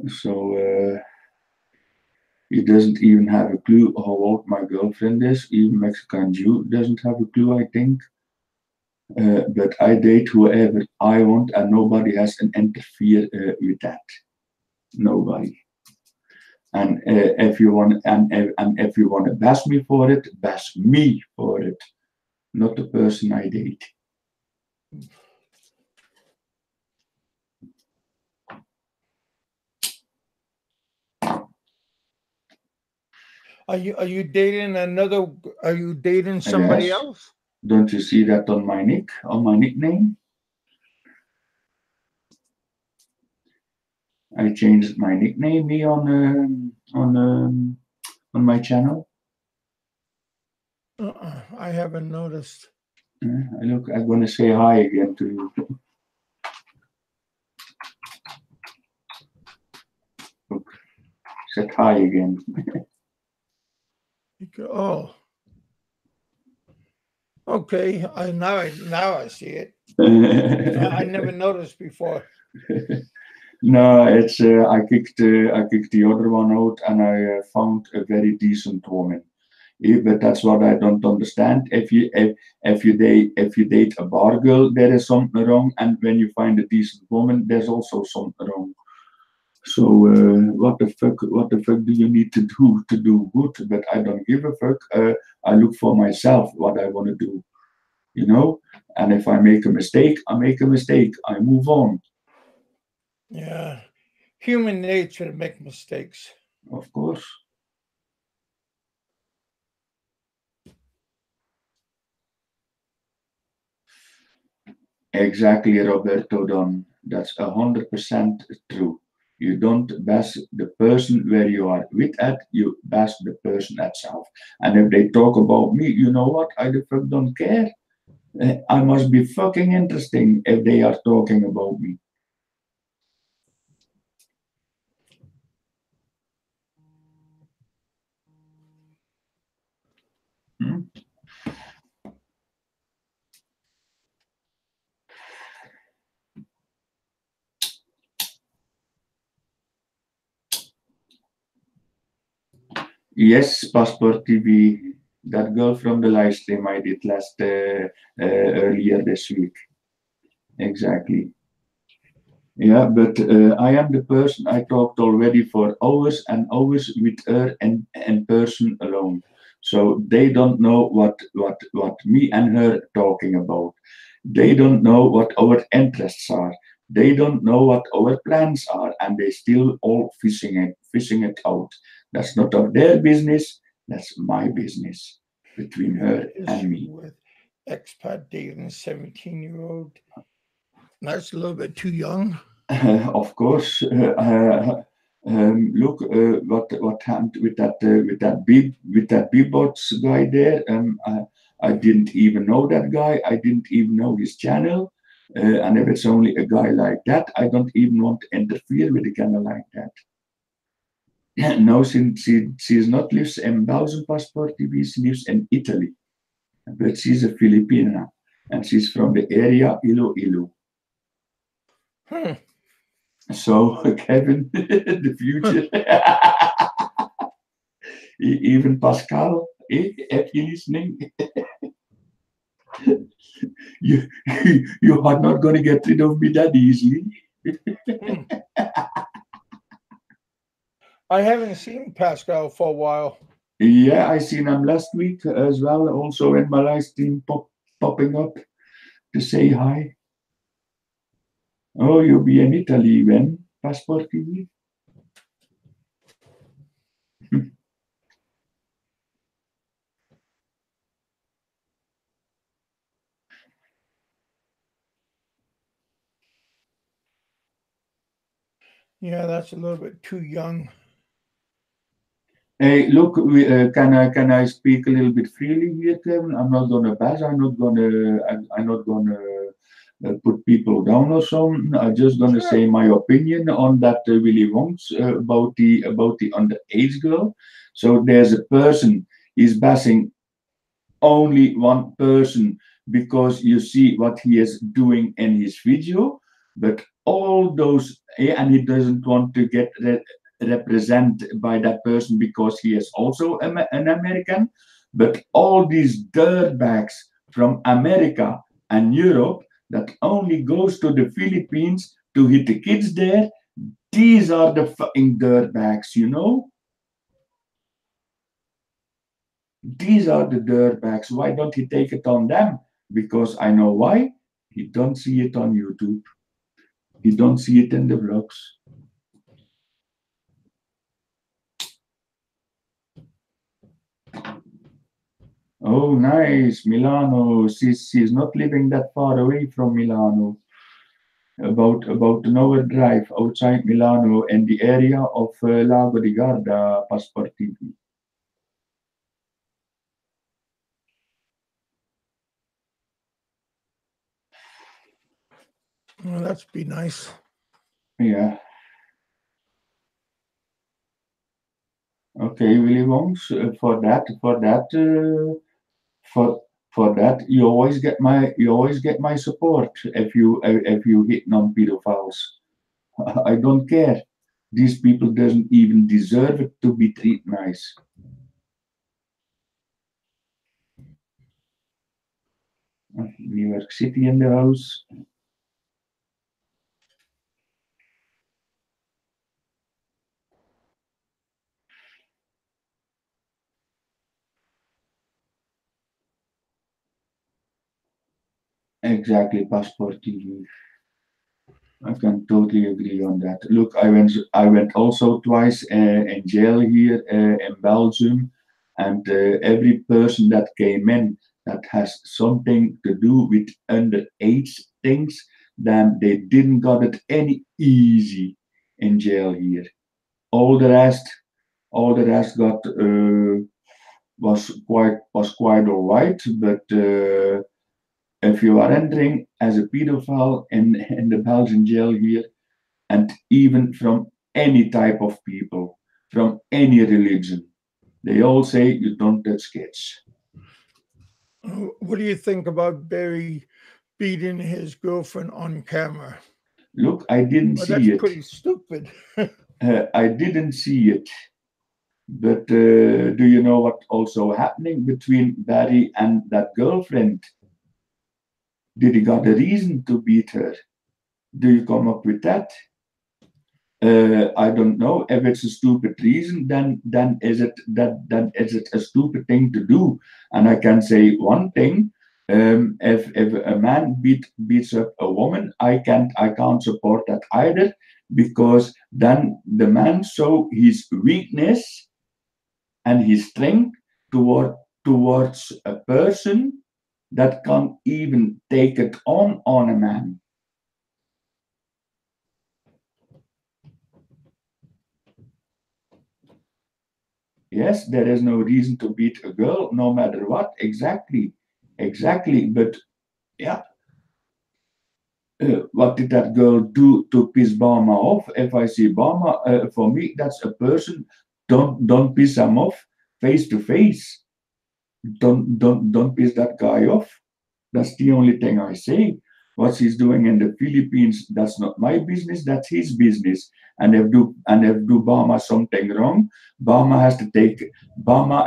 So he doesn't even have a clue how old my girlfriend is. Even Mexican Jew doesn't have a clue, I think. But I date whoever I want, and nobody has to interfere with that. Nobody. And if you want, and if you want to bash me for it, bash me for it, not the person I date. Are you dating another? Are you dating somebody Yes. else? Don't you see that on my nickname? I changed my nickname on my channel. I haven't noticed. Look, I'm gonna say hi again to you. Look, said hi again. Oh. Okay. Now I see it. I never noticed before. No, it's I kicked the other one out, and I found a very decent woman. But that's what I don't understand. If you date a bar girl, there is something wrong, and when you find a decent woman, there's also something wrong. So what the fuck do you need to do good? But I don't give a fuck. I look for myself what I want to do, you know. And if I make a mistake, I make a mistake. I move on. Yeah, human nature to make mistakes. Of course. Exactly, Roberto Don. That's 100% true. You don't bash the person where you are with at, you bash the person itself. And if they talk about me, you know what? I the fuck don't care. I must be fucking interesting if they are talking about me. Hmm? Yes, Passport TV. That girl from the live stream I did last earlier this week. Exactly. Yeah, but I am the person I talked already for hours and hours with her and person alone. So they don't know what me and her talking about. They don't know what our interests are. They don't know what our plans are, and they still all fishing it out. That's not of their business. That's my business between You have her an and issue me. with expat dating a 17-year-old. That's a little bit too young. Of course, look what happened with that B-bots guy there. I didn't even know that guy. I didn't even know his channel. And if it's only a guy like that, I don't even want to interfere with a guy like that. No, she's not lives in Belgium passport. She lives in Italy, but she's a Filipina, and she's from the area Iloilo. Hmm. So, Kevin, the future, even Pascal, if you're listening, you, you are not going to get rid of me that easily. Hmm. I haven't seen Pascal for a while. Yeah, I seen him last week as well, also in my live stream popping up to say hi. Oh, you'll be in Italy when? Passport TV? Yeah, that's a little bit too young. Hey, look, can I speak a little bit freely here, Kevin? I'm not gonna bash. I'm not gonna put people down or something. I'm just gonna Sure. say my opinion on that Willy Wonks about the underage girl. So there's a person is bashing only one person because you see what he is doing in his video, but all those and he doesn't want to get represented by that person because he is also an American, but all these dirtbags from America and Europe that only goes to the Philippines to hit the kids there, these are the fucking dirtbags, you know. These are the dirtbags. Why don't he take it on them? Because I know why. He don't see it on YouTube. He don't see it in the vlogs. Oh, nice, Milano. She's not living that far away from Milano. About an hour drive outside Milano in the area of Lago di Garda, Passportivi. Well, that's be nice. Yeah. Okay, Willy Wonks. For that you always get my support if you hit non-pedophiles. I don't care. These people doesn't even deserve it to be treated nice. New York City in the house. Exactly, passport TV. I can totally agree on that. Look, I went also twice in jail here in Belgium, and every person that came in that has something to do with underage things, then they didn't got it any easy in jail here. All the rest, all the rest got was quite all right, but if you are entering as a pedophile in the Belgian jail here, and even from any type of people, from any religion. They all say you don't touch kids. What do you think about Barry beating his girlfriend on camera? Look, I didn't Well, see that's it. pretty stupid. I didn't see it. But do you know what also happening between Barry and that girlfriend? Did he got a reason to beat her? Do you come up with that? I don't know. If it's a stupid reason, then is it a stupid thing to do? And I can say one thing: if a man beats up a woman, I can't support that either, because then the man show his weakness and his strength towards a person that can't even take it on a man. Yes, there is no reason to beat a girl, no matter what. Exactly, exactly. But yeah, what did that girl do to piss Bama off? If I see Bama, for me, that's a person. Don't piss him off face to face. Don't piss that guy off. That's the only thing I say. What he's doing in the Philippines, that's not my business. That's his business. And if Bama something wrong, Bama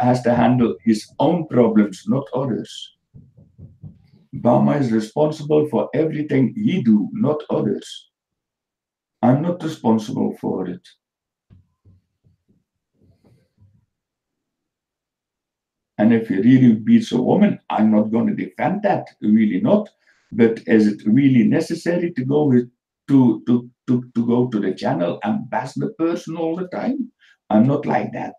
has to handle his own problems, not others. Bama is responsible for everything he do, not others. I'm not responsible for it. And if he really beats a woman, I'm not going to defend that, really not. But is it really necessary to go to go to the channel and bash the person all the time? I'm not like that.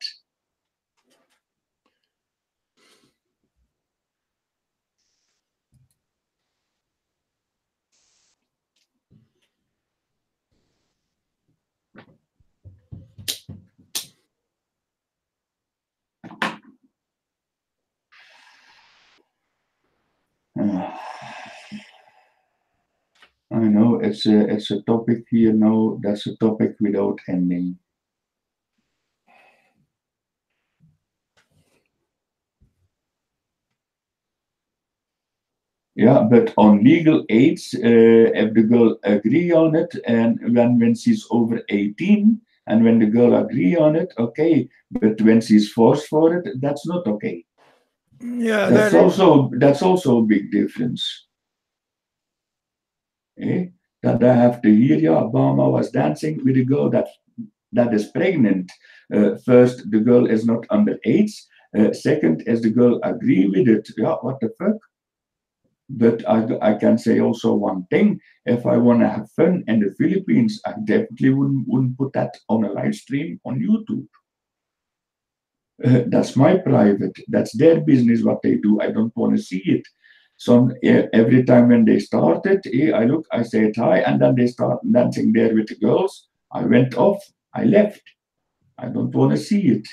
I know it's a topic here now. That's a topic without ending. Yeah, but on legal age, if the girl agree on it, and when she's over 18, and when the girl agree on it, okay. But when she's forced for it, that's not okay. Yeah, That's also a big difference. Eh? That I have to hear, yeah, Obama was dancing with a girl that is pregnant. First, the girl is not underage. Second, is the girl agree with it? Yeah, what the fuck? But I can say also one thing. If I want to have fun in the Philippines, I definitely wouldn't put that on a live stream on YouTube. That's my private. That's their business, what they do. I don't want to see it. So every time when they started, I look, I said hi, and then they start dancing there with the girls. I went off. I left. I don't want to see it.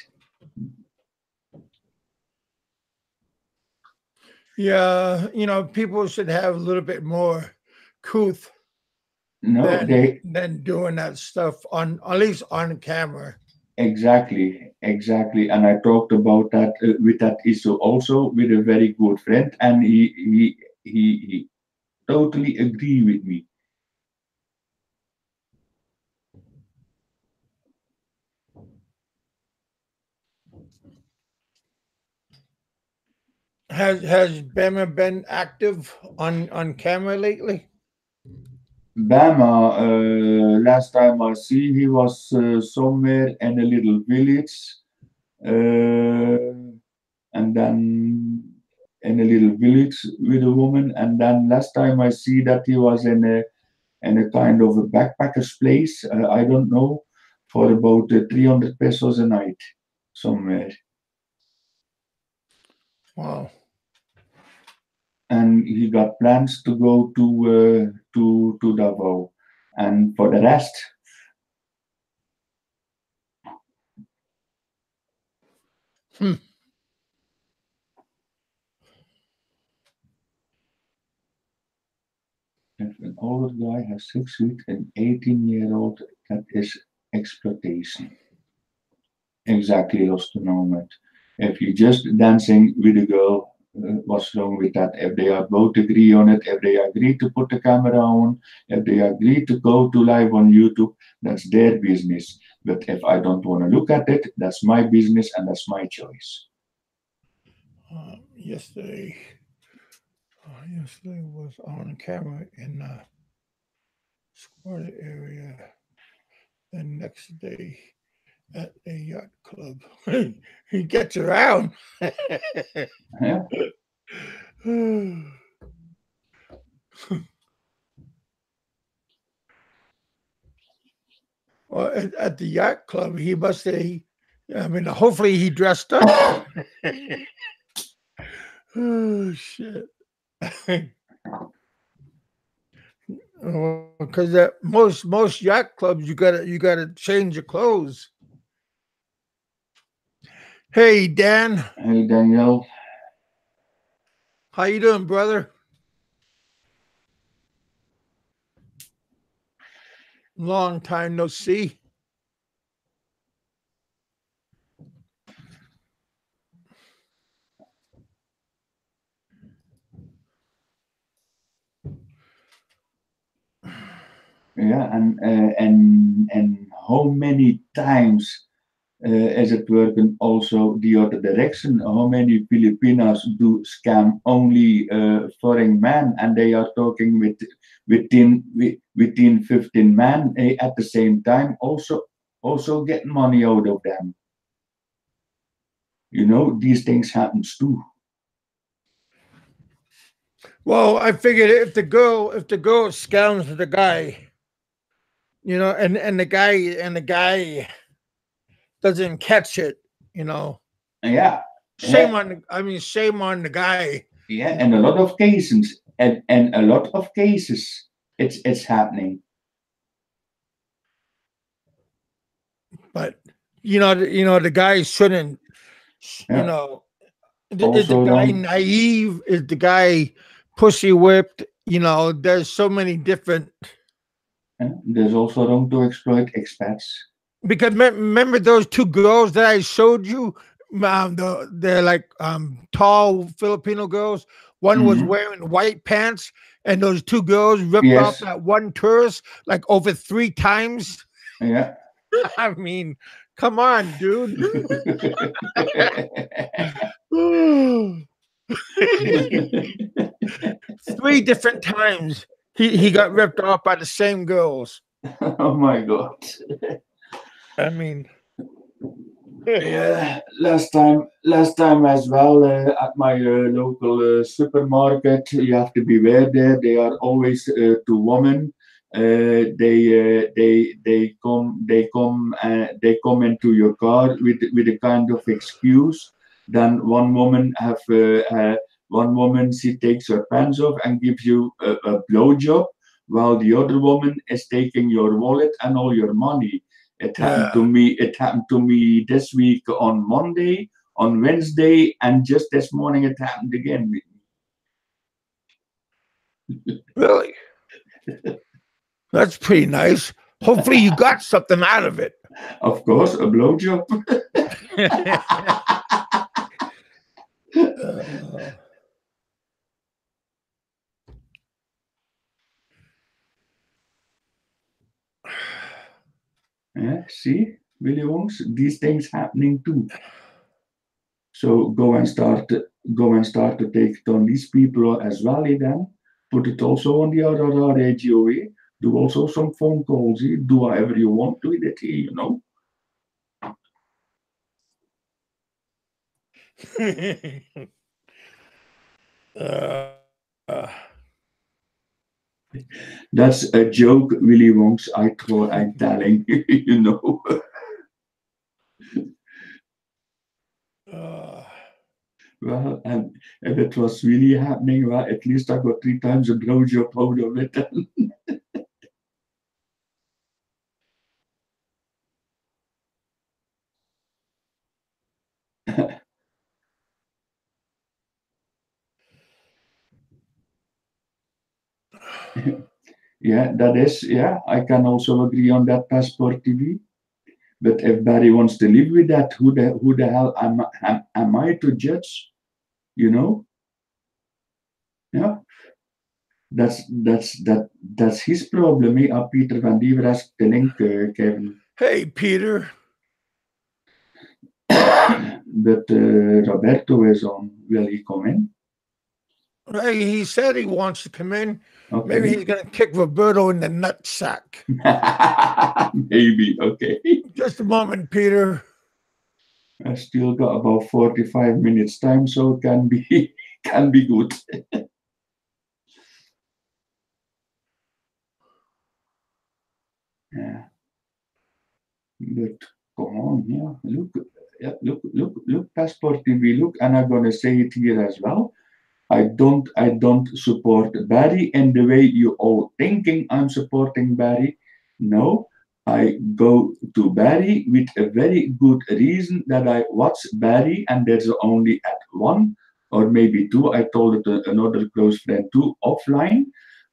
yeah, people should have a little bit more couth No, than doing that stuff on at least on camera. exactly. And I talked about that with that issue also with a very good friend, and he totally agree with me. Has Bama been active on camera lately? Bama, last time I see, he was somewhere in a little village, uh, and then in a little village with a woman, and then last time I see that he was in a kind of a backpacker's place. I don't know, for about 300 pesos a night somewhere. Wow. And he got plans to go to Davao. And for the rest, Hmm. if an older guy has 6 weeks, an 18-year-old, that is exploitation. Exactly, lost the moment. If you're just dancing with a girl, What's wrong with that? If they are both agree on it, if they agree to put the camera on, if they agree to go to live on YouTube, that's their business. But if I don't want to look at it, that's my business and that's my choice. Yesterday, yesterday was on camera in the squatter area. The next day at a yacht club. He gets around. Yeah. Well, at the yacht club, he must have. I mean, hopefully he dressed up. Oh shit! Because at most yacht clubs, you gotta change your clothes. Hey Dan, Hey Daniel. how you doing, brother? Long time no see. Yeah, and how many times is it working also the other direction? How many Filipinos do scam only foreign men, and they are talking within 15 men at the same time, also get money out of them. You know, these things happens too. Well, I figured if the girl scams the guy, and the guy doesn't catch it, Yeah, shame on shame on the guy. yeah, and a lot of cases, and a lot of cases, it's happening. But the guy shouldn't. You Yeah, know, is the also guy wrong. naive? Is the guy pussy whipped? There's so many different. There's also wrong to exploit expats. Because remember those two girls that I showed you? They're like tall Filipino girls. One was Mhm. wearing white pants, and those two girls ripped off Yes, that one tourist like over 3 times. yeah. I mean, come on, dude. Three different times he got ripped off by the same girls. Oh my God. I mean, Yeah, last time as well at my local supermarket, you have to beware there. They are always two women. They come into your car with a kind of excuse. Then one woman she takes her pants off and gives you a blowjob, while the other woman is taking your wallet and all your money. It happened to yeah, me. It happened to me this week on Monday, on Wednesday, and just this morning it happened again. really, that's pretty nice. Hopefully, you got something out of it. Of course, a blowjob. Uh, Yeah, see, Willy Wonks, these things happening too. So go and start to take it on these people as well. Then put it also on the other radio. Do also some phone calls. Do whatever you want with it. uh, That's a joke, Willy Wonks. I'm telling you. uh, Well, and if it was really happening, well, at least I got 3 times a blowjob out of it. Yeah, that is, yeah, I can also agree on that passport TV. But if Barry wants to live with that, who the hell am I to judge? You know? Yeah, that's his problem. Peter Vandever has the link, Kevin. Hey, Peter. But Roberto is on. Will he come in? Hey, he said he wants to come in. Okay. Maybe he's going to kick Roberto in the nutsack. Maybe. Okay. Just a moment, Peter. I still got about 45 minutes time, so it can be can be good. Yeah. But come on, yeah, look, Passport TV, look, and I'm gonna say it here as well. I don't support Barry in the way you all thinking I'm supporting Barry. No, I go to Barry with a very good reason that I watch Barry, and there's only at one or maybe two. I told it to another close friend too offline.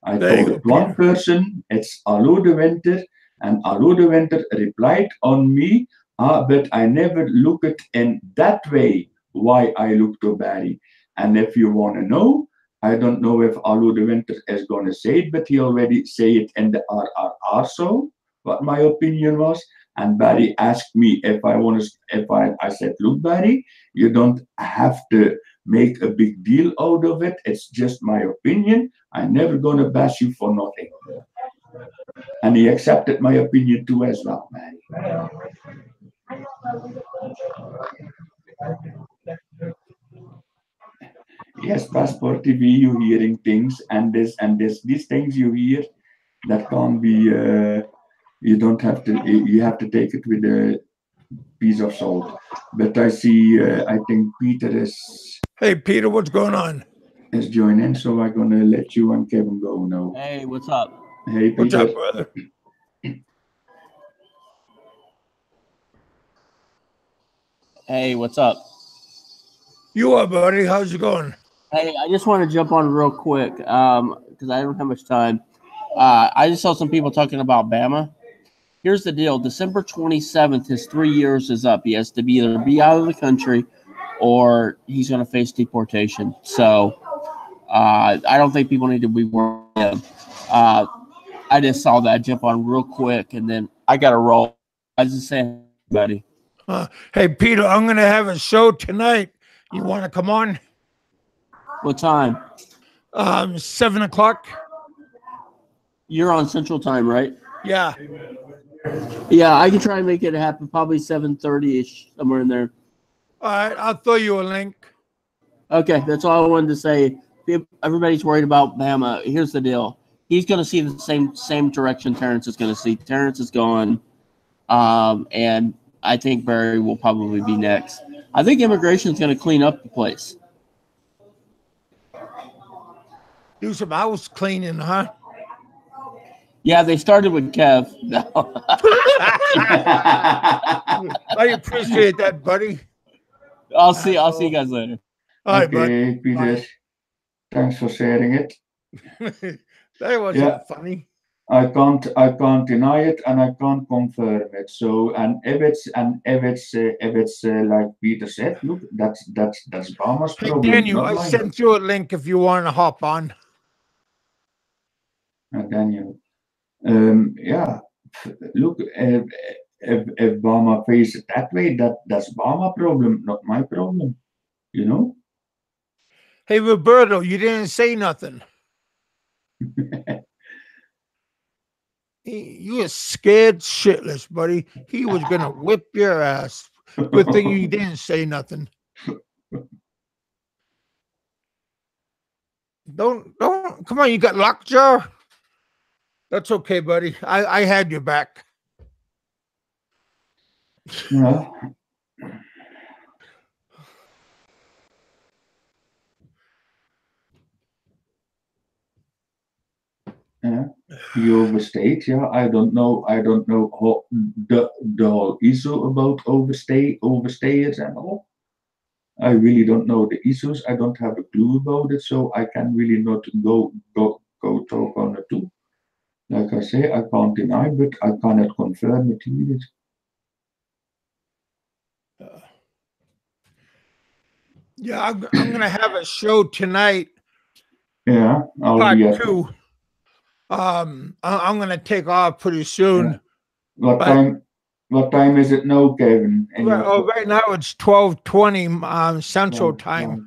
I told it one person, it's Alo de Winter, and Alo de Winter replied on me, but I never look it in that way. Why I look to Barry. And if you want to know, I don't know if Alo de Winter is going to say it, but he already say it in the RRR show, what my opinion was. And Barry asked me if I want to, I said, look, Barry, you don't have to make a big deal out of it. It's just my opinion. I'm never going to bash you for nothing. And he accepted my opinion too as well, Barry. Yes, Passport TV, you hearing things, and these things you hear that can't be. You don't have to. You have to take it with a piece of salt. But I see. I think Peter is. Hey, Peter, what's going on? Is joining, so I'm gonna let you and Kevin go now. Hey, what's up? Hey, Peter. What's up, brother? Hey, what's up? You are, buddy. How's it going? Hey, I just want to jump on real quick because I don't have much time. I just saw some people talking about Bama. Here's the deal: December 27th, his 3 years is up. He has to either be out of the country or he's going to face deportation. So I don't think people need to be worried. I just saw that jump on real quick, and then I got to roll. I was just saying, buddy. Hey, Peter, I'm going to have a show tonight. You want to come on? What time? 7 o'clock. You're on Central Time, right? Yeah. Yeah, I can try and make it happen. Probably 7:30ish, somewhere in there. All right, I'll throw you a link. Okay, that's all I wanted to say. Everybody's worried about Bama. Here's the deal: he's going to see the same direction Terrence is going to see. Terrence is gone, and I think Barry will probably be next. I think immigration is going to clean up the place. Do some house cleaning, huh? Yeah, they started with Kev. I appreciate that, buddy. I'll see you guys later. All right, Okay, bud. Peter. Bye. Thanks for sharing it. That wasn't funny. I can't deny it, and I can't confirm it. So, if it's like Peter said, look, that's Bama's Hey, problem, Daniel, not I mine. sent you a link if you want to hop on. Daniel, yeah, look, if Bama face it that way, that's Bama problem, not my problem. You know. Hey, Roberto, you didn't say nothing. You were scared shitless, buddy. He was going to whip your ass. Good thing you didn't say nothing. Don't, come on, you got lockjaw? That's okay, buddy. I had your back. Yeah. Yeah, he overstayed. Yeah, I don't know how the whole issue about overstayers and all. I really don't know the issues. I don't have a clue about it, so I can really not go talk on it too. Like I say, I can't deny, but I cannot confirm it either. Yeah, I'm going to have a show tonight Yeah, I'll part be at. 2. I'm gonna take off pretty soon. Yeah. What But time? What time is it now, Kevin? And right now it's 12:20 Central Time.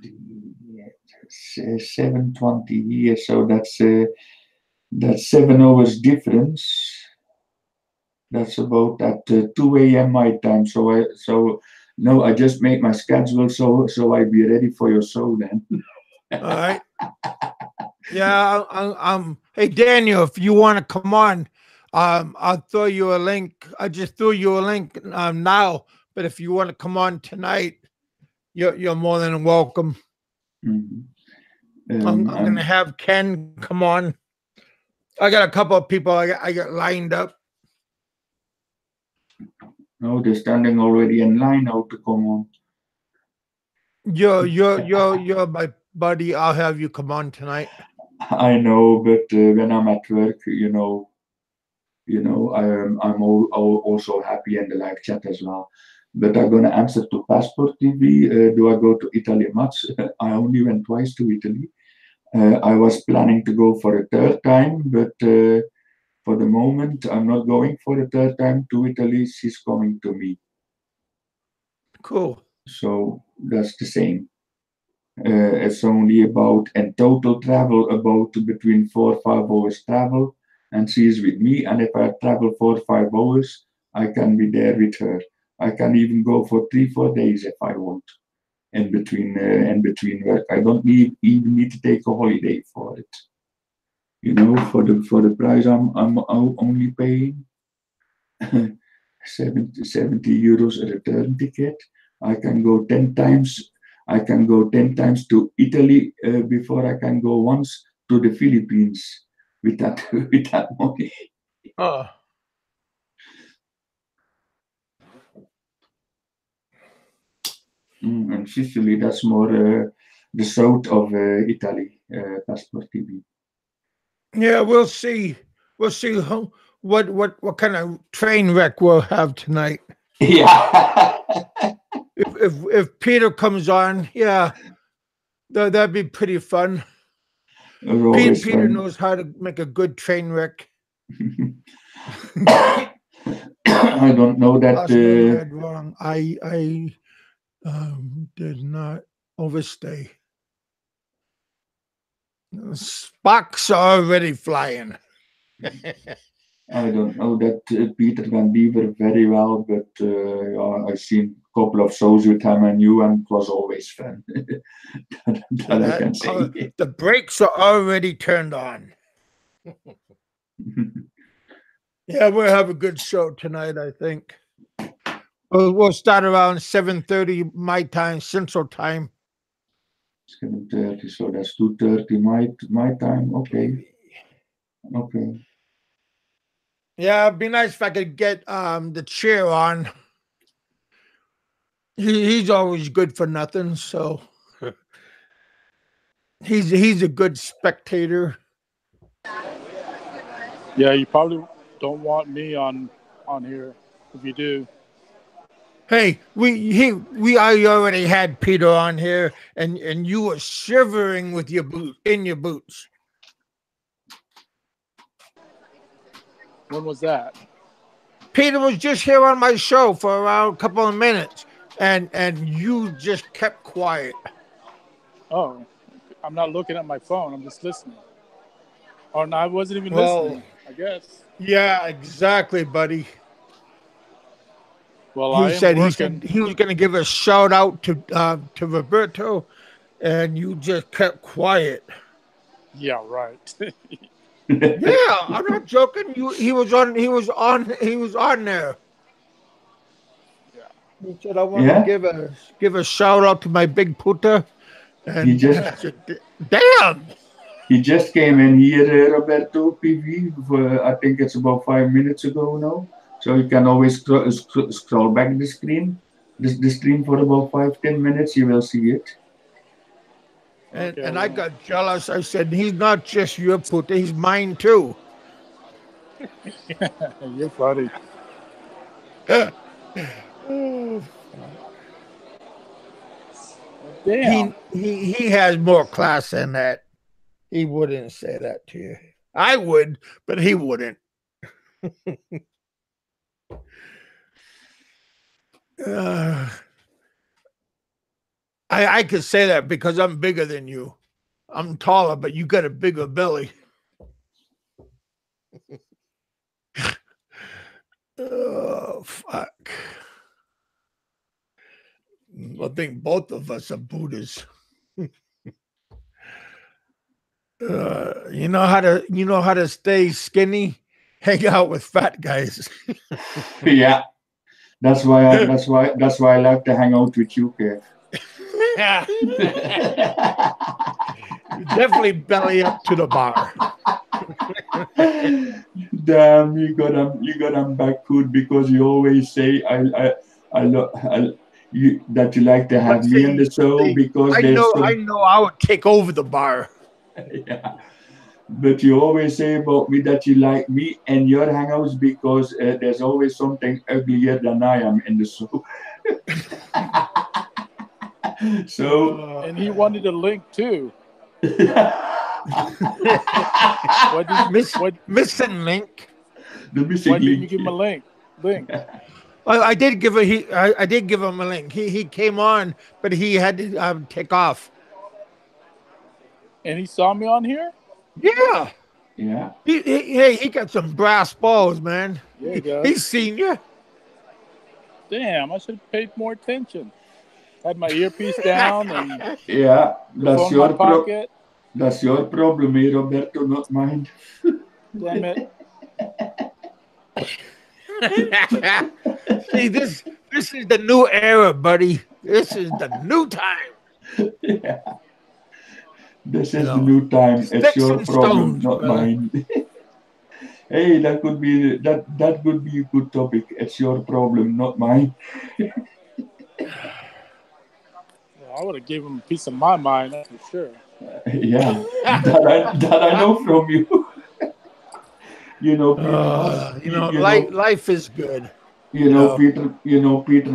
7:20 here, so that's 7 hours difference. That's about at 2 a.m. my time. So no, I just made my schedule so I be ready for your show then. All right. Yeah, hey Daniel, if you want to come on, I'll throw you a link. I just threw you a link now, but if you want to come on tonight, you're more than welcome. Mm-hmm. I'm gonna have Ken come on. I got a couple of people I got lined up. No, they're standing already in line now to come on. You're my buddy. I'll have you come on tonight. I know, but when I'm at work, I'm also happy in the live chat as well. But I'm gonna answer to Passport TV. Do I go to Italy much? I only went twice to Italy. I was planning to go for a third time, but for the moment, I'm not going for a third time to Italy. She's coming to me. Cool. So that's the same. It's only about in total travel about between 4 or 5 hours travel, and she is with me. And if I travel 4 or 5 hours, I can be there with her. I can even go for 3-4 days if I want. In between work, I don't even need to take a holiday for it. For the price I'm only paying 70 euros a return ticket. I can go 10 times. I can go 10 times to Italy before I can go once to the Philippines with that with that money. Oh. And Sicily, that's more the south of Italy, Passport TV. Yeah, we'll see. We'll see what kind of train wreck we'll have tonight. Yeah. If Peter comes on, yeah, that'd be pretty fun. Peter knows how to make a good train wreck. I don't know that. Read wrong. I did not overstay. Sparks are already flying. I don't know that Peter Vandever very well, but I've seen a couple of shows with him and you, and it was always fun. that I can say. The brakes are already turned on. Yeah, we'll have a good show tonight, I think. We'll start around 7:30 my time, Central Time. 7:30, so that's 2:30 my time. Okay. Yeah, it'd be nice if I could get the chair on. He's always good for nothing, so he's a good spectator. Yeah, you probably don't want me on here. If you do, hey, we already had Peter on here, and you were shivering with your boots. When was that? Peter was just here on my show for around a couple of minutes, and you just kept quiet. Oh, I'm not looking at my phone. I'm just listening. Oh, no, I wasn't even listening, I guess. Yeah, exactly, buddy. Well, he said he was going to give a shout out to Roberto, and you just kept quiet. Yeah, right. Yeah, I'm not joking. He was on there. Yeah. He said, "I want to give a shout out to my big puta." And he just damn. He just came in here, Roberto PV. I think it's about 5 minutes ago now. So you can always scroll back the screen, the stream for about 5-10 minutes. You will see it. And I got jealous. I said, "He's not just your puta; he's mine too." You're funny. Damn. He has more class than that. He wouldn't say that to you. I would, but he wouldn't. I could say that because I'm bigger than you. I'm taller, but you got a bigger belly. Oh, fuck. I think both of us are Buddhas. You know how to stay skinny? Hang out with fat guys. Yeah, that's why I like to hang out with you, Kev. Yeah. You definitely belly up to the bar. Damn, you got them back good because you always say that you like to have me on the show because I there's know I would take over the bar. yeah. But you always say about me that you like me and your hangouts because there's always something uglier than I am in the show. So And he wanted a link too. Missing link. The missing Why didn't you link. give him a link? I did give I did give him a link. He came on, but he had to take off. And he saw me on here? Yeah. Yeah. He got some brass balls, man. Yeah, he does. He's seen you. Damn, I should have paid more attention. Had my earpiece down and Yeah, that's phone in my pocket. That's your problem, eh, Roberto, not mine. Damn it. See, this is the new era, buddy. This is the new time. Yeah. This is the new time. It's your problem, not mine. Hey, that could be a good topic. It's your problem, not mine. Well, I would have gave him a piece of my mind, that's for sure. Yeah, that I know from you. You know, Peter, life is good. Peter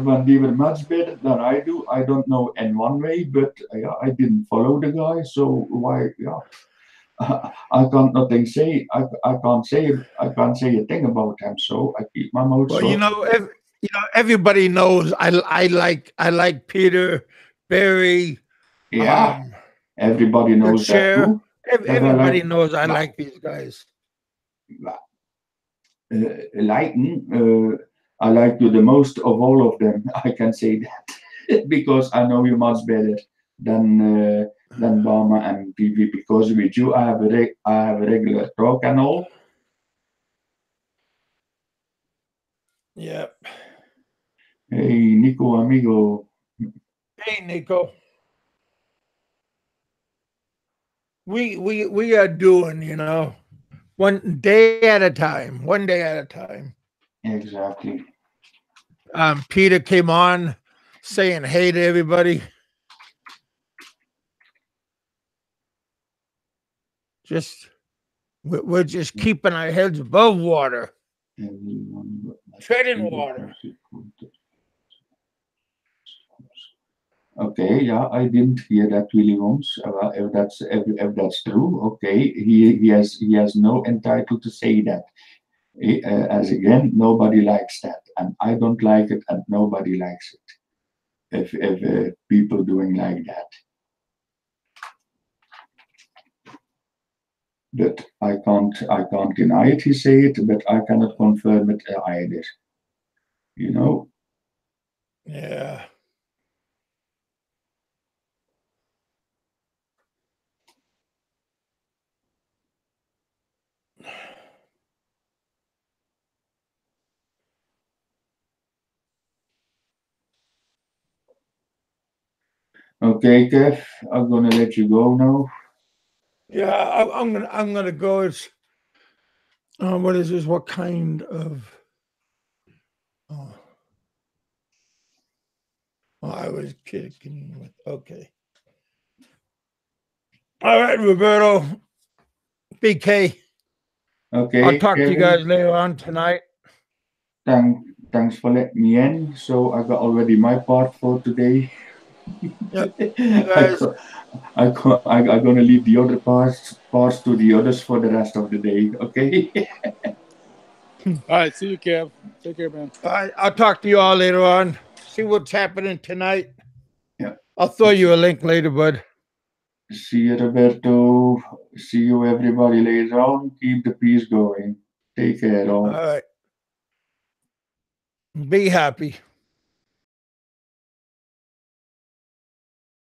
Vandever much better than I do. I don't know in one way, but I didn't follow the guy, so why? Yeah, I can't nothing say. I can't say a thing about him, so I keep my mouth shut. Everybody knows I like Peter, Barry. Yeah, everybody knows that too. Everybody knows I like these guys. I like you the most of all of them. I can say that because I know you much better than Bama and PV. Because with you, I have a regular talk and all. Yep. Hey, Nico, amigo. Hey, Nico. We are doing, one day at a time. One day at a time. Exactly. Peter came on saying hey to everybody. We're just keeping our heads above water. Treading water. Okay, yeah, I didn't hear that Willy once. If that's true, okay, he has no entitled to say that. As again, nobody likes that, and I don't like it, and nobody likes it. If people doing like that, but I can't deny it. He say it, but I cannot confirm it either. Yeah. Okay, Kev, I'm gonna let you go now. Yeah, I'm gonna go. It's what is this? What kind of? Oh, I was kidding with. Okay. All right, Roberto. BK. Okay. I'll talk to you guys later on tonight. Thanks for letting me in. So I got already my part for today. Yep. Guys. I'm gonna leave the other parts to the others for the rest of the day. Okay. All right, see you, Kev. Take care, man. All right, I'll talk to you all later on. See what's happening tonight. Yeah. I'll throw you a link later, bud. See you, Roberto. See you, everybody, later on. Keep the peace going. Take care, all. All right. Be happy.